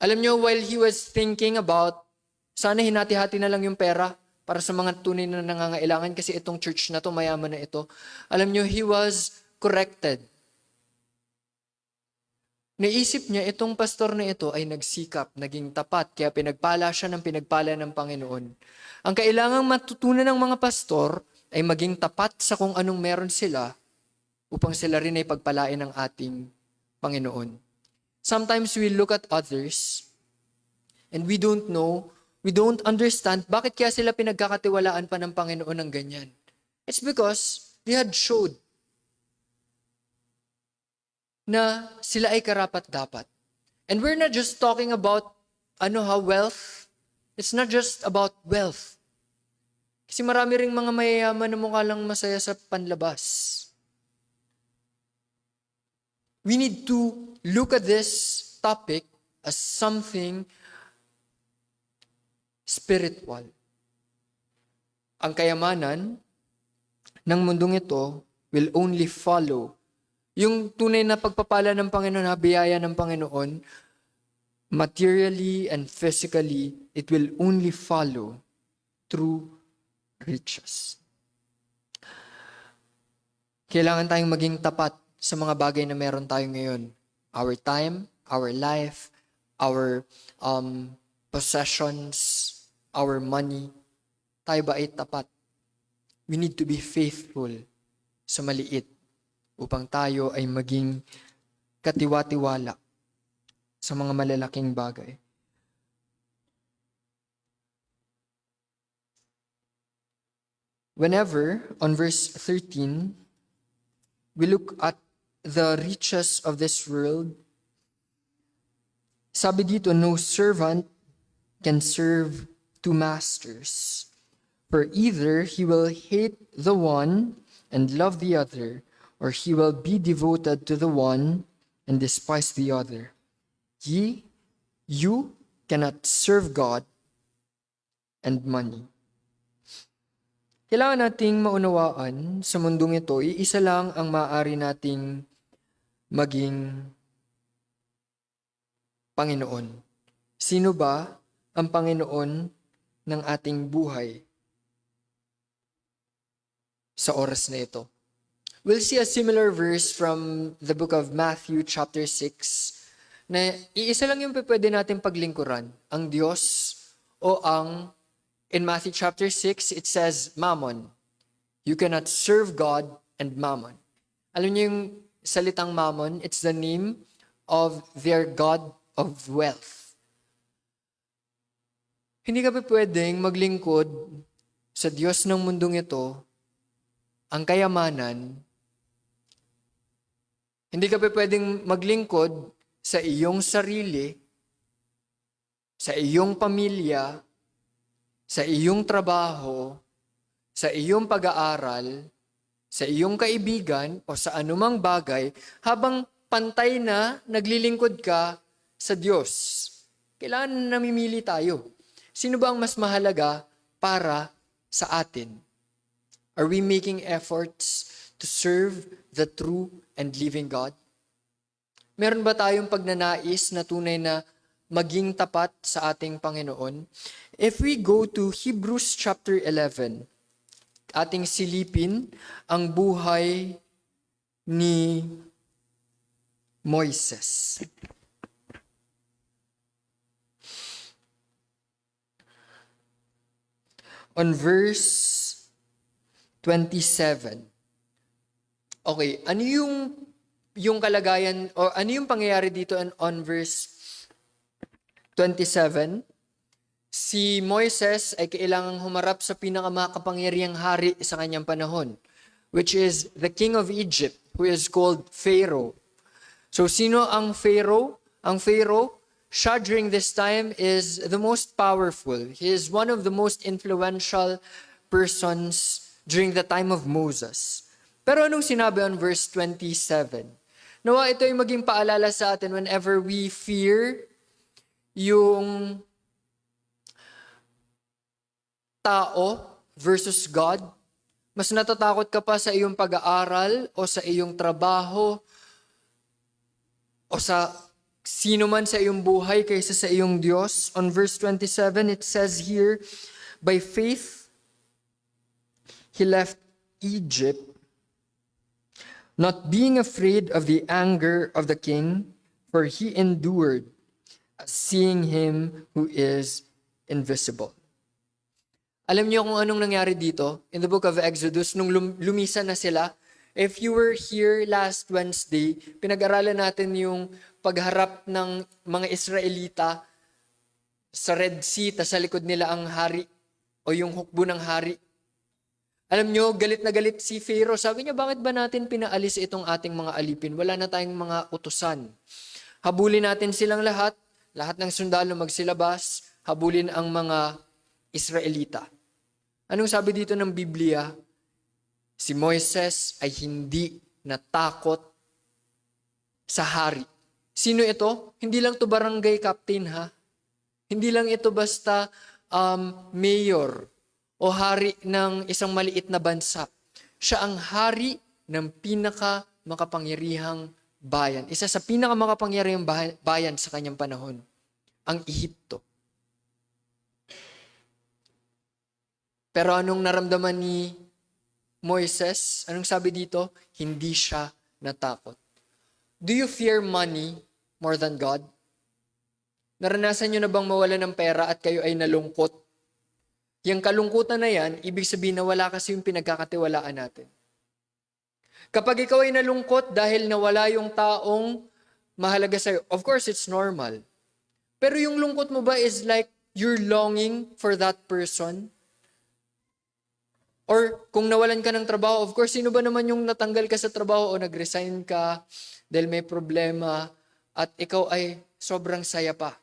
[SPEAKER 1] Alam nyo, while he was thinking about, sana hinati-hati na lang yung pera para sa mga tunay na nangangailangan kasi itong church na to, mayaman na ito. Alam nyo, he was corrected. Naisip niya, itong pastor na ito ay nagsikap, naging tapat, kaya pinagpala siya ng pinagpala ng Panginoon. Ang kailangang matutunan ng mga pastor ay maging tapat sa kung anong meron sila upang sila rin ay pagpalain ng ating Panginoon. Sometimes we look at others and we don't know, we don't understand bakit kaya sila pinagkakatiwalaan pa ng Panginoon ng ganyan. It's because they had showed na sila ay karapat-dapat. And we're not just talking about wealth. It's not just about wealth. Kasi marami ring mga mayayaman na mukha lang masaya sa panlabas. We need to look at this topic as something spiritual. Ang kayamanan ng mundong ito will only follow. Yung tunay na pagpapala ng Panginoon, biyaya ng Panginoon, materially and physically, it will only follow through riches. Kailangan tayong maging tapat sa mga bagay na meron tayo ngayon. Our time, our life, our possessions, our money. Tayo ba ay tapat? We need to be faithful sa maliit upang tayo ay maging katiwa-tiwala sa mga malalaking bagay. Whenever, on verse 13, we look at the riches of this world, sabi dito, no servant can serve two masters. For either he will hate the one and love the other, or he will be devoted to the one and despise the other. You cannot serve God and money. Kailangan nating maunawaan sa mundong ito, iisa lang ang maaari nating maging Panginoon. Sino ba ang Panginoon ng ating buhay sa oras na ito? We'll see a similar verse from the book of Matthew chapter 6 na iisa lang yung pwede natin paglingkuran, ang Diyos o in Matthew chapter 6, it says, Mammon. You cannot serve God and Mammon. Alam niyo yung salitang Mammon, it's the name of their God of wealth. Hindi ka pa pwedeng maglingkod sa Diyos ng mundong ito, ang kayamanan. Hindi ka pa pwedeng maglingkod sa iyong sarili, sa iyong pamilya, sa iyong trabaho, sa iyong pag-aaral, sa iyong kaibigan, o sa anumang bagay, habang pantay na naglilingkod ka sa Diyos. Kailangan namimili tayo. Sino ba ang mas mahalaga para sa atin? Are we making efforts to serve the true and living God? Meron ba tayong pagnanais na tunay na maging tapat sa ating Panginoon? If we go to Hebrews chapter 11, ating silipin ang buhay ni Moises. On verse 27. Okay, ano yung kalagayan o ano yung pangyayari dito on verse 27? Si Moises ay kailangang humarap sa pinakamakapangyarihang hari sa kanyang panahon, which is the king of Egypt, who is called Pharaoh. So sino ang Pharaoh? Ang Pharaoh, siya during this time is the most powerful. He is one of the most influential persons during the time of Moses. Pero anong sinabi on verse 27? Nawa ito ay maging paalala sa atin whenever we fear yung tao versus God. Mas natatakot ka pa sa iyong pag-aaral o sa iyong trabaho o sa sino man sa iyong buhay kaysa sa iyong Diyos. On verse 27, it says here, by faith, he left Egypt, not being afraid of the anger of the king, for he endured, seeing him who is invisible. Alam niyo kung anong nangyari dito? In the book of Exodus, nung lumisan na sila, if you were here last Wednesday, pinag-aralan natin yung pagharap ng mga Israelita sa Red Sea, tas sa likod nila ang hari o yung hukbo ng hari. Alam niyo, galit na galit si Pharaoh. Sabi niya, bakit ba natin pinaalis itong ating mga alipin? Wala na tayong mga utusan. Habulin natin silang lahat ng sundalo magsilabas, habulin ang mga Israelita. Anong sabi dito ng Biblia? Si Moises ay hindi natakot sa hari. Sino ito? Hindi lang to barangay captain ha. Hindi lang ito basta mayor o hari ng isang maliit na bansa. Siya ang hari ng pinakamakapangyarihang bayan. Isa sa pinakamakapangyarihang bayan sa kanyang panahon, ang Ehipto. Pero anong naramdaman ni Moises? Anong sabi dito? Hindi siya natakot. Do you fear money more than God? Naranasan nyo na bang mawala ng pera at kayo ay nalungkot? Yung kalungkutan na yan, ibig sabihin na wala kasi yung pinagkakatiwalaan natin. Kapag ikaw ay nalungkot dahil nawala yung taong mahalaga sa'yo, of course, it's normal. Pero yung lungkot mo ba is like you're longing for that person? Or kung nawalan ka ng trabaho, of course, sino ba naman yung natanggal ka sa trabaho o nag-resign ka dahil may problema at ikaw ay sobrang saya pa?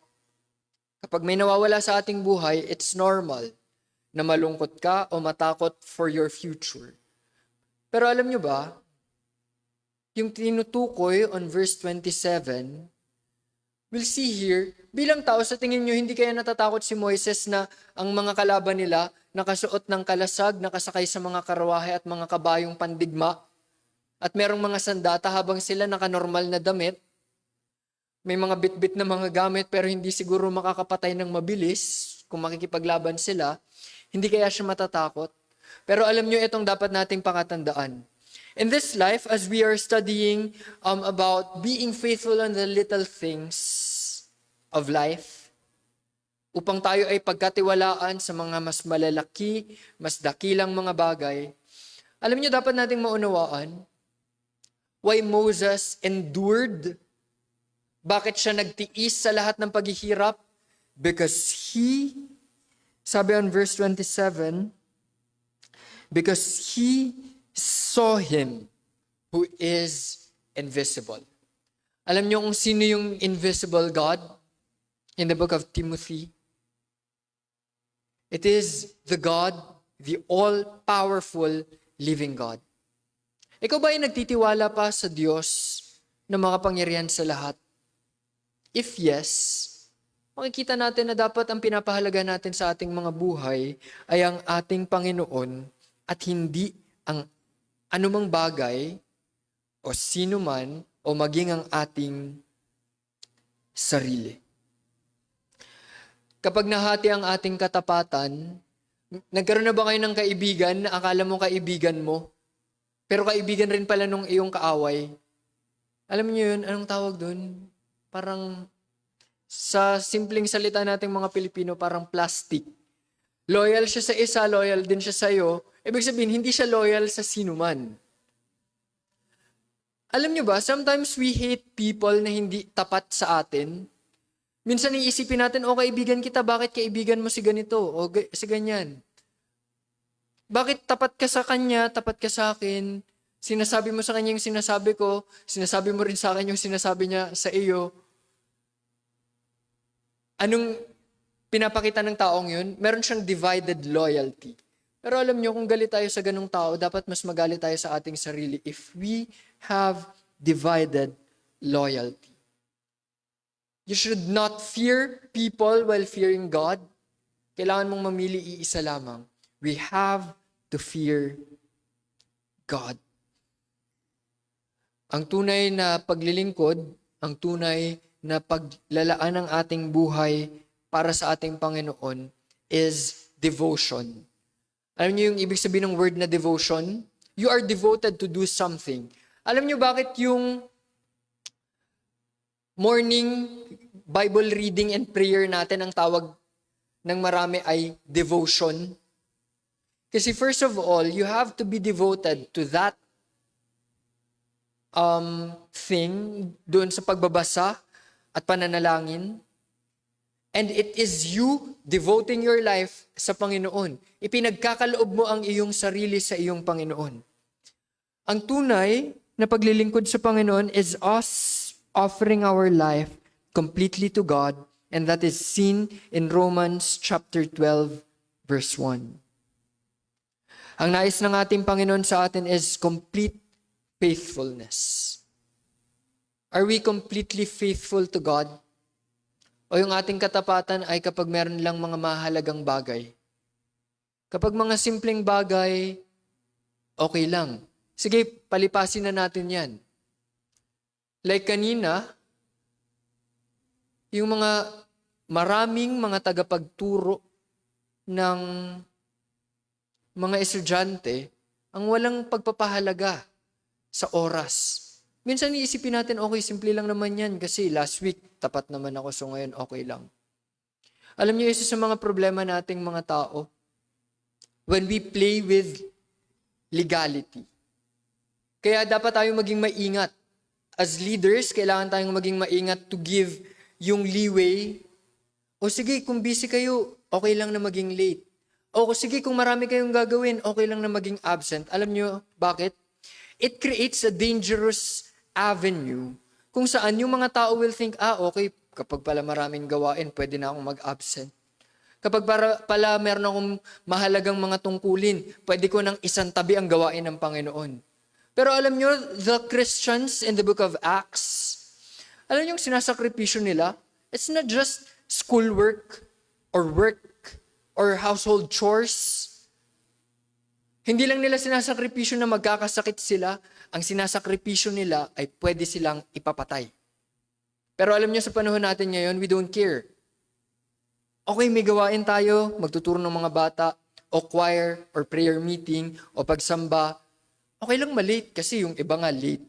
[SPEAKER 1] Kapag may nawawala sa ating buhay, it's normal na malungkot ka o matakot for your future. Pero alam nyo ba, yung tinutukoy on verse 27, we'll see here, bilang tao, sa tingin nyo, hindi kaya natatakot si Moises na ang mga kalaban nila nakasuot ng kalasag, nakasakay sa mga karawahe at mga kabayong pandigma, at merong mga sandata habang sila nakanormal na damit, may mga bit-bit na mga gamit pero hindi siguro makakapatay ng mabilis kung makikipaglaban sila, hindi kaya siya matatakot. Pero alam nyo, itong dapat nating pakatandaan. In this life, as we are studying about being faithful on the little things of life, upang tayo ay pagkatiwalaan sa mga mas malalaki, mas dakilang mga bagay, alam niyo, dapat nating maunawaan why Moses endured. Bakit siya nagtiis sa lahat ng paghihirap? Because sabi on verse 27, because he saw him who is invisible. Alam niyo kung sino yung invisible God in the book of Timothy? It is the God, the all-powerful living God. Ikaw ba ay nagtitiwala pa sa Diyos na makapangyarihan sa lahat? If yes, makikita natin na dapat ang pinapahalaga natin sa ating mga buhay ay ang ating Panginoon at hindi ang anumang bagay o sino man o maging ang ating sarili. Kapag nahati ang ating katapatan, nagkaroon na ba kayo ng kaibigan na akala mo kaibigan mo, pero kaibigan rin pala nung iyong kaaway? Alam niyo yun, anong tawag dun? Parang sa simpleng salita nating mga Pilipino, parang plastic. Loyal siya sa isa, loyal din siya sa'yo. Ibig sabihin, hindi siya loyal sa sino man. Alam niyo ba, sometimes we hate people na hindi tapat sa atin. Minsan iisipin natin, kaibigan kita, bakit kaibigan mo si ganito o si ganyan? Bakit tapat ka sa kanya, tapat ka sa akin? Sinasabi mo sa kanya yung sinasabi ko, sinasabi mo rin sa akin yung sinasabi niya sa iyo. Anong pinapakita ng taong yun? Meron siyang divided loyalty. Pero alam nyo, kung galit tayo sa ganung tao, dapat mas magalit tayo sa ating sarili if we have divided loyalty. You should not fear people while fearing God. Kailangan mong mamili iisa lamang. We have to fear God. Ang tunay na paglilingkod, ang tunay na paglalaan ng ating buhay para sa ating Panginoon is devotion. Alam niyo yung ibig sabihin ng word na devotion? You are devoted to do something. Alam niyo bakit yung morning Bible reading and prayer natin, ang tawag ng marami ay devotion? Kasi first of all, you have to be devoted to that thing doon sa pagbabasa at pananalangin. And it is you devoting your life sa Panginoon. Ipinagkakaloob mo ang iyong sarili sa iyong Panginoon. Ang tunay na paglilingkod sa Panginoon is us offering our life completely to God, and that is seen in Romans chapter 12, verse 1. Ang nais ng ating Panginoon sa atin is complete faithfulness. Are we completely faithful to God? O yung ating katapatan ay kapag meron lang mga mahalagang bagay? Kapag mga simpleng bagay, okay lang. Sige, palipasin na natin yan. Like kanina, yung maraming mga tagapagturo ng mga estudyante ang walang pagpapahalaga sa oras. Minsan iisipin natin, okay, simple lang naman yan kasi last week, tapat naman ako, so ngayon okay lang. Alam niyo, isa sa mga problema nating mga tao, when we play with legality. Kaya dapat tayong maging maingat. As leaders, kailangan tayong maging maingat to give yung leeway. O sige, kung busy kayo, okay lang na maging late. O sige, kung marami kayong gagawin, okay lang na maging absent. Alam niyo bakit? It creates a dangerous avenue kung saan yung mga tao will think, okay, kapag pala maraming gawain, pwede na akong mag-absent. Kapag pala meron akong mahalagang mga tungkulin, pwede ko nang isantabi ang gawain ng Panginoon. Pero alam nyo, the Christians in the book of Acts, alam nyo yung sinasakripisyo nila? It's not just schoolwork or work or household chores. Hindi lang nila sinasakripisyo na magkakasakit sila. Ang sinasakripisyo nila ay pwede silang ipapatay. Pero alam nyo, sa panahon natin ngayon, we don't care. Okay, may gawain tayo, magtuturo ng mga bata, o choir, or prayer meeting, o pagsamba. Okay lang malate kasi yung iba nga late.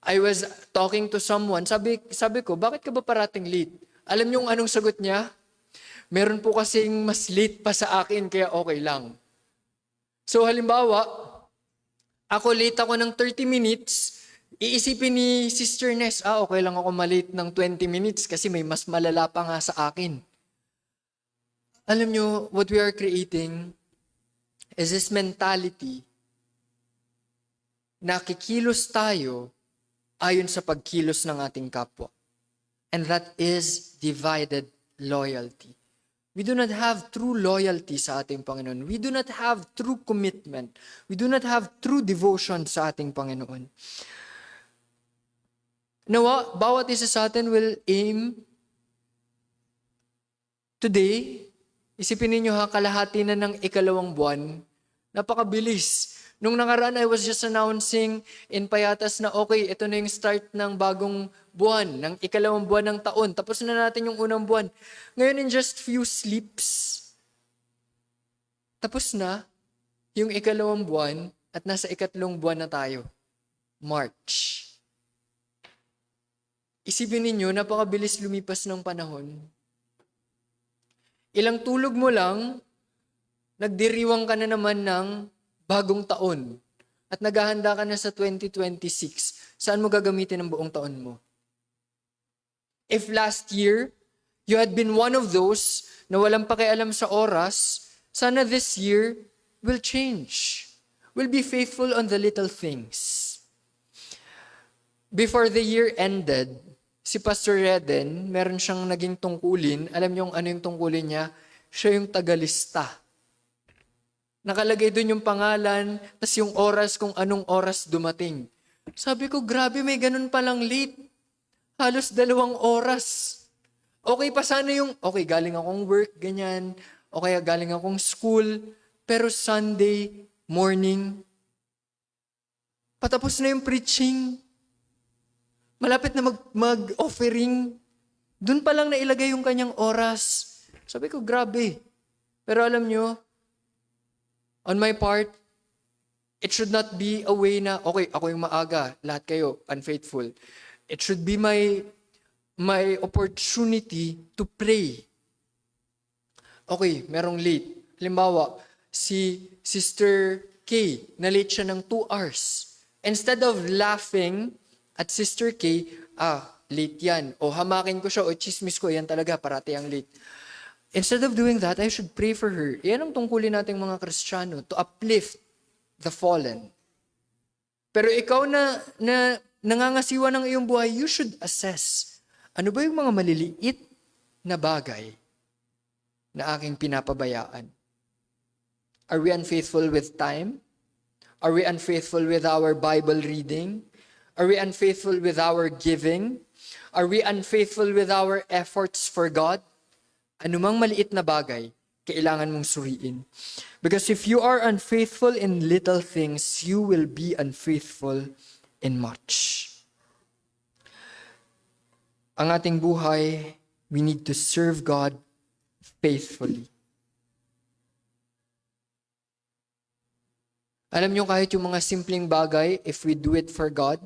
[SPEAKER 1] I was talking to someone, sabi ko, bakit ka ba parating late? Alam nyo anong sagot niya? Meron po kasing mas late pa sa akin, kaya okay lang. So halimbawa, ako late ako ng 30 minutes, iisipin ni Sister Ness, okay lang ako malate ng 20 minutes kasi may mas malala pa nga sa akin. Alam nyo, what we are creating is this mentality na kikilos tayo ayon sa pagkilos ng ating kapwa. And that is divided loyalty. We do not have true loyalty sa ating Panginoon. We do not have true commitment. We do not have true devotion sa ating Panginoon. Nawa, bawat isa sa atin will aim today, isipin ninyo kalahati na ng ikalawang buwan, napakabilis. Nung nakaraan, I was just announcing in Payatas na okay, ito na yung start ng bagong buwan, ng ikalawang buwan ng taon. Tapos na natin yung unang buwan. Ngayon, in just few sleeps, tapos na yung ikalawang buwan at nasa ikatlong buwan na tayo. March. Isipin ninyo, napakabilis lumipas ng panahon. Ilang tulog mo lang, nagdiriwang ka na naman ng bagong taon at naghahanda ka na sa 2026, saan mo gagamitin ang buong taon mo? If last year, you had been one of those na walang pakialam sa oras, sana this year will change. Will be faithful on the little things. Before the year ended, si Pastor Reden, meron siyang naging tungkulin. Alam niyo ano yung tungkulin niya? Siya yung tagalista Nakalagay doon yung pangalan, tas yung oras kung anong oras dumating. Sabi ko, grabe, may ganun palang late. Halos 2 oras. Okay pa sana yung, okay, galing akong work, ganyan. O kaya galing akong school. Pero Sunday morning, patapos na yung preaching. Malapit na mag-offering. Doon pa lang nailagay yung kanyang oras. Sabi ko, grabe. Pero alam nyo, on my part, it should not be a way na, okay, ako yung maaga, lahat kayo, unfaithful. It should be my opportunity to pray. Okay, merong late. Halimbawa, si Sister K, na-late siya ng 2 hours. Instead of laughing at Sister K, late yan. O hamakin ko siya, o chismis ko, yan talaga, parati ang late. Instead of doing that, I should pray for her. Yan ang tungkulin nating mga Kristiyano, to uplift the fallen. Pero ikaw na nangangasiwa ng iyong buhay, you should assess, ano ba yung mga maliliit na bagay na aking pinapabayaan? Are we unfaithful with time? Are we unfaithful with our Bible reading? Are we unfaithful with our giving? Are we unfaithful with our efforts for God? Anumang maliit na bagay, kailangan mong suriin. Because if you are unfaithful in little things, you will be unfaithful in much. Ang ating buhay, we need to serve God faithfully. Alam nyo, kahit yung mga simpleng bagay, if we do it for God,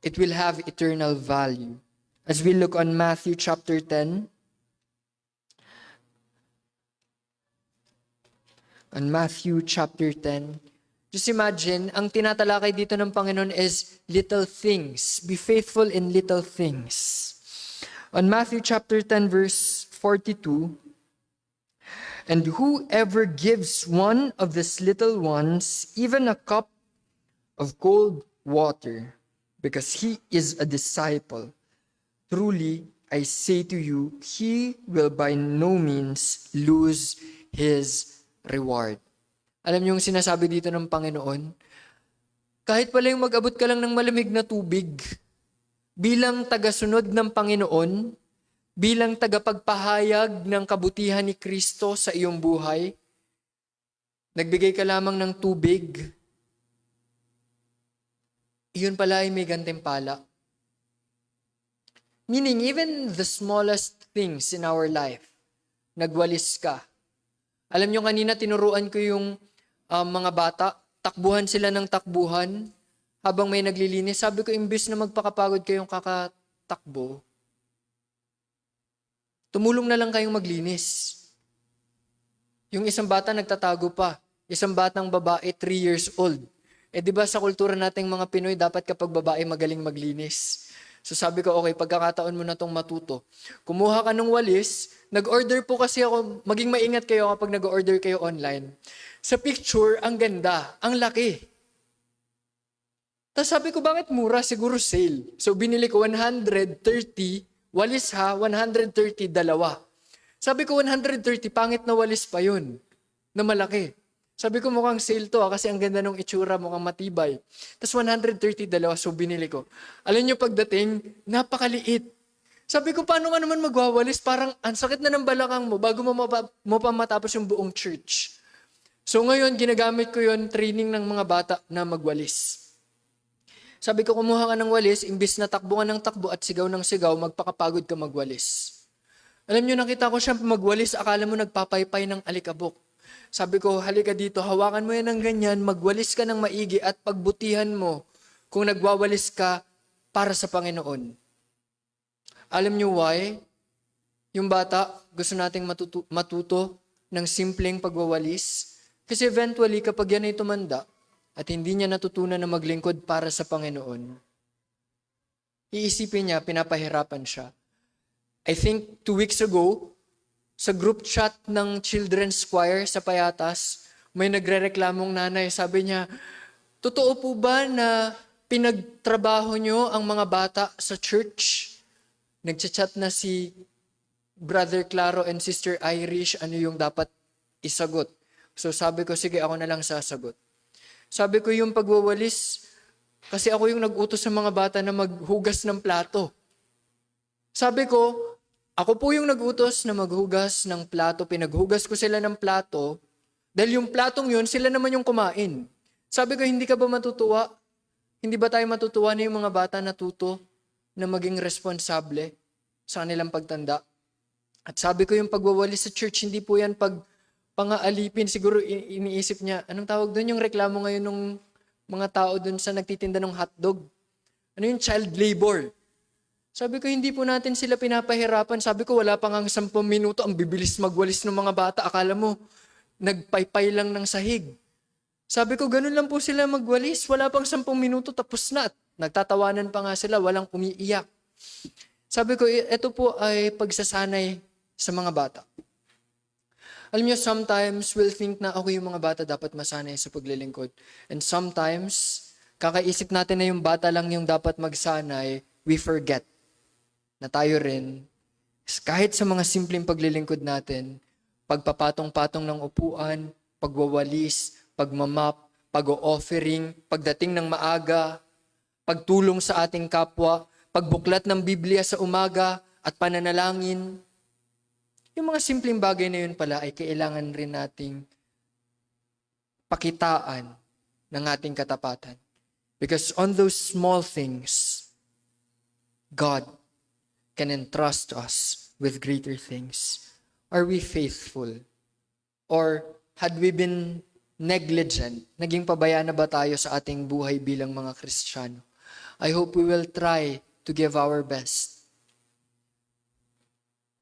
[SPEAKER 1] it will have eternal value. As we look on Matthew chapter 10, on Matthew chapter 10, just imagine, ang tinatalakay dito ng Panginoon is little things. Be faithful in little things. On Matthew chapter 10, verse 42, and whoever gives one of these little ones even a cup of cold water, because he is a disciple, truly, I say to you, he will by no means lose his reward. Alam niyo yung sinasabi dito ng Panginoon? Kahit pala yung mag-abot ka lang ng malamig na tubig, bilang tagasunod ng Panginoon, bilang tagapagpahayag ng kabutihan ni Kristo sa iyong buhay, nagbigay ka lamang ng tubig, iyon pala ay may gantimpala. Meaning, even the smallest things in our life, nagwalis ka. Alam nyo, kanina tinuruan ko yung mga bata, takbuhan sila ng takbuhan habang may naglilinis. Sabi ko, imbis na magpakapagod kayong kakatakbo, tumulong na lang kayong maglinis. Yung isang bata nagtatago pa. Isang batang babae, 3 years old. Di ba sa kultura nating mga Pinoy, dapat kapag babae magaling maglinis. So sabi ko, okay, pagkakataon mo na tong matuto. Kumuha ka ng walis, nag-order po kasi ako, maging maingat kayo kapag nag-order kayo online. Sa picture, ang ganda, ang laki. Tapos sabi ko, bakit mura? Siguro sale. So binili ko 130, walis ha, 130, dalawa. Sabi ko, 130, pangit na walis pa yun, na malaki. Sabi ko, mukhang sale to kasi ang ganda ng itsura, mukhang matibay. Tapos 130, dalawa, so binili ko. Alam nyo, pagdating, napakaliit. Sabi ko, paano ka naman magwawalis? Parang ang sakit na ng balakang mo bago mo pa matapos yung buong church. So ngayon, ginagamit ko yon training ng mga bata na magwalis. Sabi ko, kumuha ka ng walis, imbis na takbo ka ng takbo at sigaw ng sigaw, magpakapagod ka magwalis. Alam nyo, nakita ko siya magwalis, akala mo nagpapaypay ng alikabok. Sabi ko, halika dito, hawakan mo yan ng ganyan, magwalis ka ng maigi at pagbutihan mo kung nagwawalis ka para sa Panginoon. Alam nyo why? Yung bata, gusto nating matuto ng simpleng pagwawalis. Kasi eventually, kapag yan ay tumanda at hindi niya natutunan na maglingkod para sa Panginoon, iisipin niya, pinapahirapan siya. I think 2 weeks ago, sa group chat ng children's choir sa Payatas, may nagrereklamong nanay. Sabi niya, totoo po ba na pinagtrabaho nyo ang mga bata sa church? Nagchat-chat na si Brother Claro and Sister Irish, ano yung dapat isagot. So sabi ko, sige, ako na lang sasagot. Sabi ko, yung pagwawalis, kasi ako yung nag-utos sa mga bata na maghugas ng plato. Sabi ko, ako po yung nag-utos na maghugas ng plato. Pinaghugas ko sila ng plato. Dahil yung platong yun, sila naman yung kumain. Sabi ko, hindi ka ba matutuwa? Hindi ba tayo matutuwa na yung mga bata natuto na maging responsable sa kanilang pagtanda? At sabi ko, yung pagwawalis sa church, hindi po yan pang-aalipin. Siguro iniisip niya, anong tawag doon? Yung reklamo ngayon ng mga tao doon sa nagtitinda ng hotdog. Ano yung child labor? Sabi ko, hindi po natin sila pinapahirapan. Sabi ko, wala pang 10 minuto, ang bibilis magwalis ng mga bata. Akala mo, nagpaypay lang ng sahig. Sabi ko, ganun lang po sila magwalis. Wala pang 10 minuto, tapos na. Nagtatawanan pa nga sila, walang umiiyak. Sabi ko, ito po ay pagsasanay sa mga bata. Alam niyo, sometimes we'll think na ako yung mga bata dapat masanay sa paglilingkod. And sometimes, kakaisip natin na yung bata lang yung dapat magsanay, we forget na tayo rin, kahit sa mga simpleng paglilingkod natin, pagpapatong-patong ng upuan, pagwawalis, pagmamap, pag-o-offering, pagdating ng maaga, pagtulong sa ating kapwa, pagbuklat ng Biblia sa umaga at pananalangin. Yung mga simpleng bagay na yun pala ay kailangan rin nating pakitaan ng ating katapatan. Because on those small things, God can entrust us with greater things. Are we faithful? Or had we been negligent? Naging pabayaan na ba tayo sa ating buhay bilang mga Kristiyano? I hope we will try to give our best.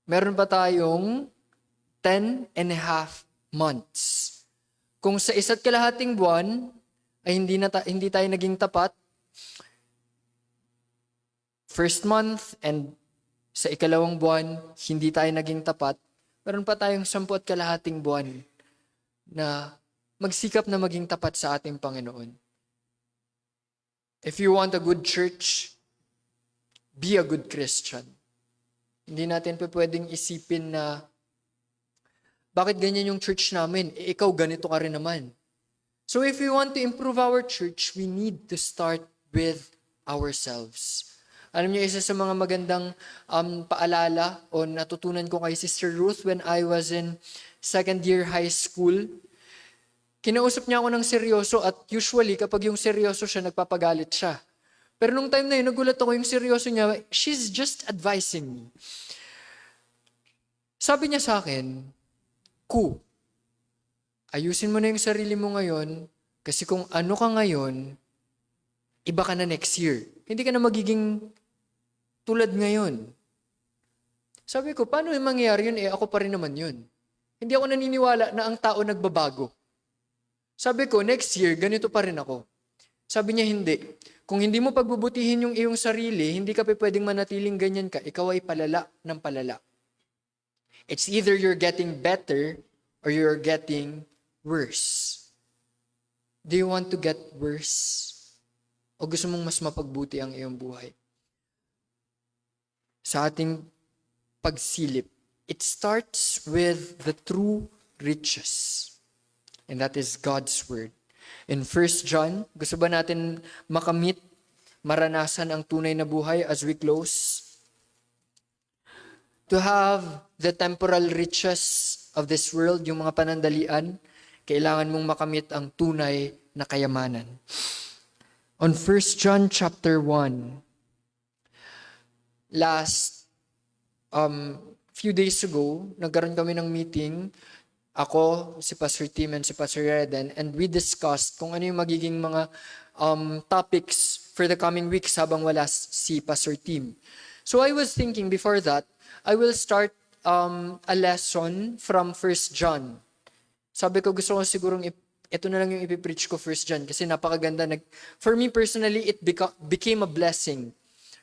[SPEAKER 1] Meron pa tayong 10.5 months. Kung sa 1.5 buwan ay hindi tayo naging tapat, first month and sa 2 buwan, hindi tayo naging tapat, meron pa tayong 10.5 buwan na magsikap na maging tapat sa ating Panginoon. If you want a good church, be a good Christian. Hindi natin pwedeng isipin na, bakit ganyan yung church namin? Ikaw ganito ka rin naman. So if we want to improve our church, we need to start with ourselves. Alam niyo, isa sa mga magandang paalala o natutunan ko kay Sister Ruth when I was in second year high school, kinausap niya ako ng seryoso at usually kapag yung seryoso siya, nagpapagalit siya. Pero nung time na yun, nagulat ako yung seryoso niya, she's just advising me. Sabi niya sa akin, Ku, ayusin mo na yung sarili mo ngayon kasi kung ano ka ngayon, iba ka na next year. Hindi ka na magiging tulad ngayon. Sabi ko, paano yung mangyayari yun? Ako pa rin naman yun. Hindi ako naniniwala na ang tao nagbabago. Sabi ko, next year, ganito pa rin ako. Sabi niya, hindi. Kung hindi mo pagbubutihin yung iyong sarili, hindi ka pwedeng manatiling ganyan ka. Ikaw ay palala ng palala. It's either you're getting better or you're getting worse. Do you want to get worse? O gusto mong mas mapagbuti ang iyong buhay? Sa ating pagsilip, it starts with the true riches. And that is God's Word. In 1 John, gusto ba natin makamit, maranasan ang tunay na buhay as we close? To have the temporal riches of this world, yung mga panandalian, kailangan mong makamit ang tunay na kayamanan. On 1 John chapter 1, last few days ago, nagkaroon kami ng meeting, ako, si Pastor Tim, and si Pastor Reden, and we discussed kung ano yung magiging mga topics for the coming weeks habang wala si Pastor Tim. So I was thinking before that, I will start a lesson from 1 John. Sabi ko, gusto ko sigurong ito na lang yung ipipreach ko 1 John kasi napakaganda. For me personally, it became a blessing.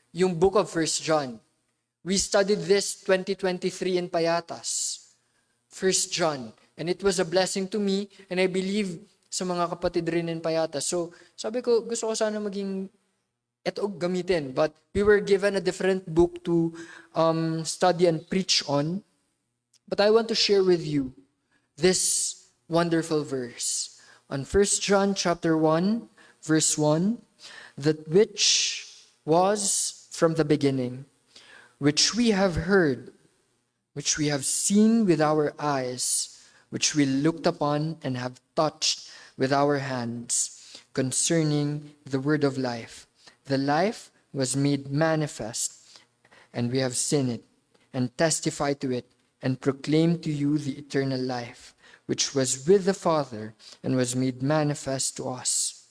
[SPEAKER 1] Yung book of 1 John. We studied this 2023 in Payatas. 1 John. And it was a blessing to me and I believe sa mga kapatid rin in Payatas. So, sabi ko, gusto ko sana maging ito gamitin. But we were given a different book to study and preach on. But I want to share with you this wonderful verse. On 1 John chapter 1, verse 1, that which was from the beginning, which we have heard, which we have seen with our eyes, which we looked upon and have touched with our hands, concerning the word of life. The life was made manifest, and we have seen it, and testify to it, and proclaim to you the eternal life, which was with the Father, and was made manifest to us.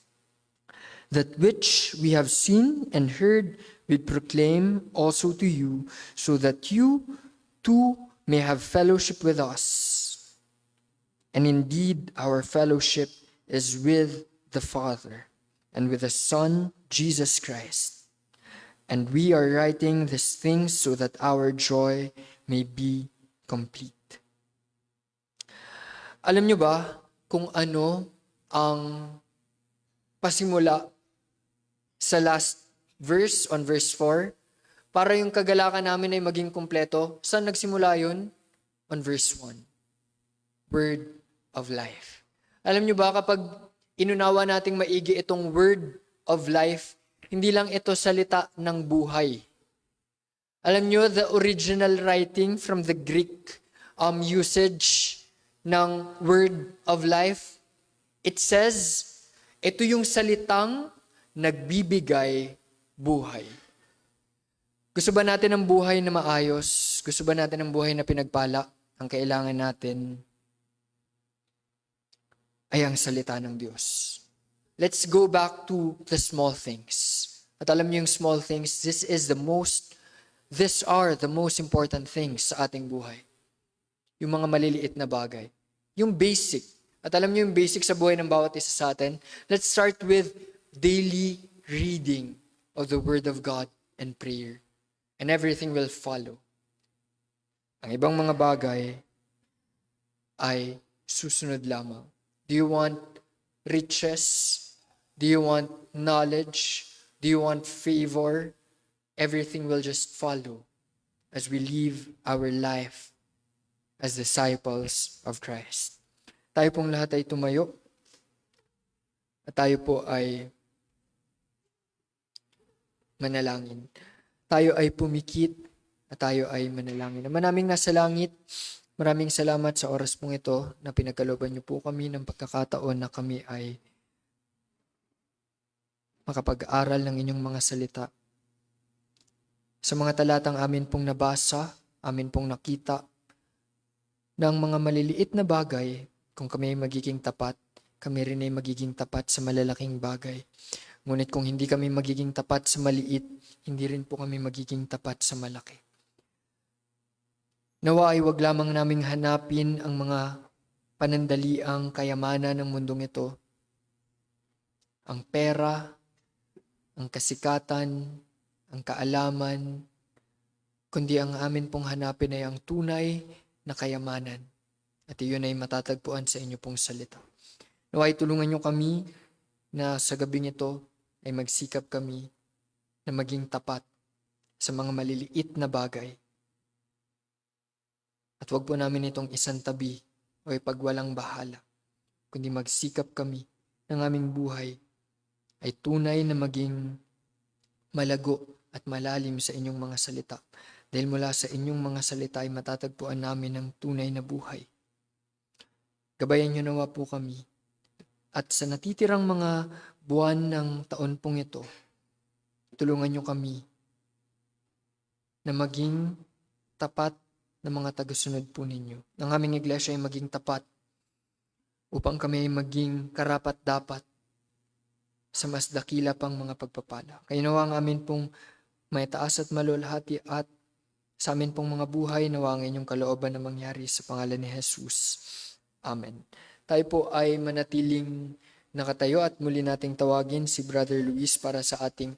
[SPEAKER 1] That which we have seen and heard, we proclaim also to you, so that you too may have fellowship with us. And indeed, our fellowship is with the Father and with the Son, Jesus Christ. And we are writing these things so that our joy may be complete. Alam nyo ba kung ano ang pasimula sa last verse on verse 4? Para yung kagalakan namin ay maging kumpleto, saan nagsimula yun? On verse 1. Word of life. Alam nyo ba kapag inunawa nating maigi itong word of life, hindi lang ito salita ng buhay. Alam nyo, the original writing from the Greek usage ng word of life, it says, ito yung salitang nagbibigay buhay. Gusto ba natin ng buhay na maayos? Gusto ba natin ng buhay na pinagpala? Ang kailangan natin ay ang salita ng Diyos. Let's go back to the small things. At alam niyo yung small things, these are the most important things sa ating buhay. Yung mga maliliit na bagay. Yung basic. At alam niyo yung basic sa buhay ng bawat isa sa atin. Let's start with daily reading of the Word of God and prayer. And everything will follow. Ang ibang mga bagay ay susunod lamang. Do you want riches? Do you want knowledge? Do you want favor? Everything will just follow as we live our life as disciples of Christ. Tayo pong lahat ay tumayo at tayo po ay manalangin. Tayo ay pumikit at tayo ay manalangin. Naman naming nasa langit, maraming salamat sa oras pong ito na pinagkalooban niyo po kami ng pagkakataon na kami ay makapag-aral ng inyong mga salita. Sa mga talatang amin pong nabasa, amin pong nakita, ng mga maliliit na bagay, kung kami ay magiging tapat, kami rin ay magiging tapat sa malalaking bagay. Ngunit kung hindi kami magiging tapat sa maliit, hindi rin po kami magiging tapat sa malaki. Nawa ay wag lamang naming hanapin ang mga panandaliang kayamanan ng mundong ito, ang pera, ang kasikatan, ang kaalaman, kundi ang amin pong hanapin ay ang tunay na kayamanan. At iyon ay matatagpuan sa inyo pong salita. Naway tulungan niyo kami na sa gabing ito ay magsikap kami na maging tapat sa mga maliliit na bagay. At wag po namin itong isantabi o ipagwalang bahala, kundi magsikap kami ng aming buhay ay tunay na maging malago at malalim sa inyong mga salita. Dahil mula sa inyong mga salita ay matatagpuan namin ang tunay na buhay. Gabayan niyo nawa po kami. At sa natitirang mga buwan ng taon pong ito, tulungan niyo kami na maging tapat na mga tagasunod po ninyo. Ang aming iglesia ay maging tapat upang kami ay maging karapat-dapat sa mas dakila pang mga pagpapala. Kaya nawa ang amin pong may taas at malulhati at sa amin pong mga buhay, nawa ang inyong kalooban na mangyari sa pangalan ni Jesus. Amen. Tayo po ay manatiling nakatayo at muli nating tawagin si Brother Luis para sa ating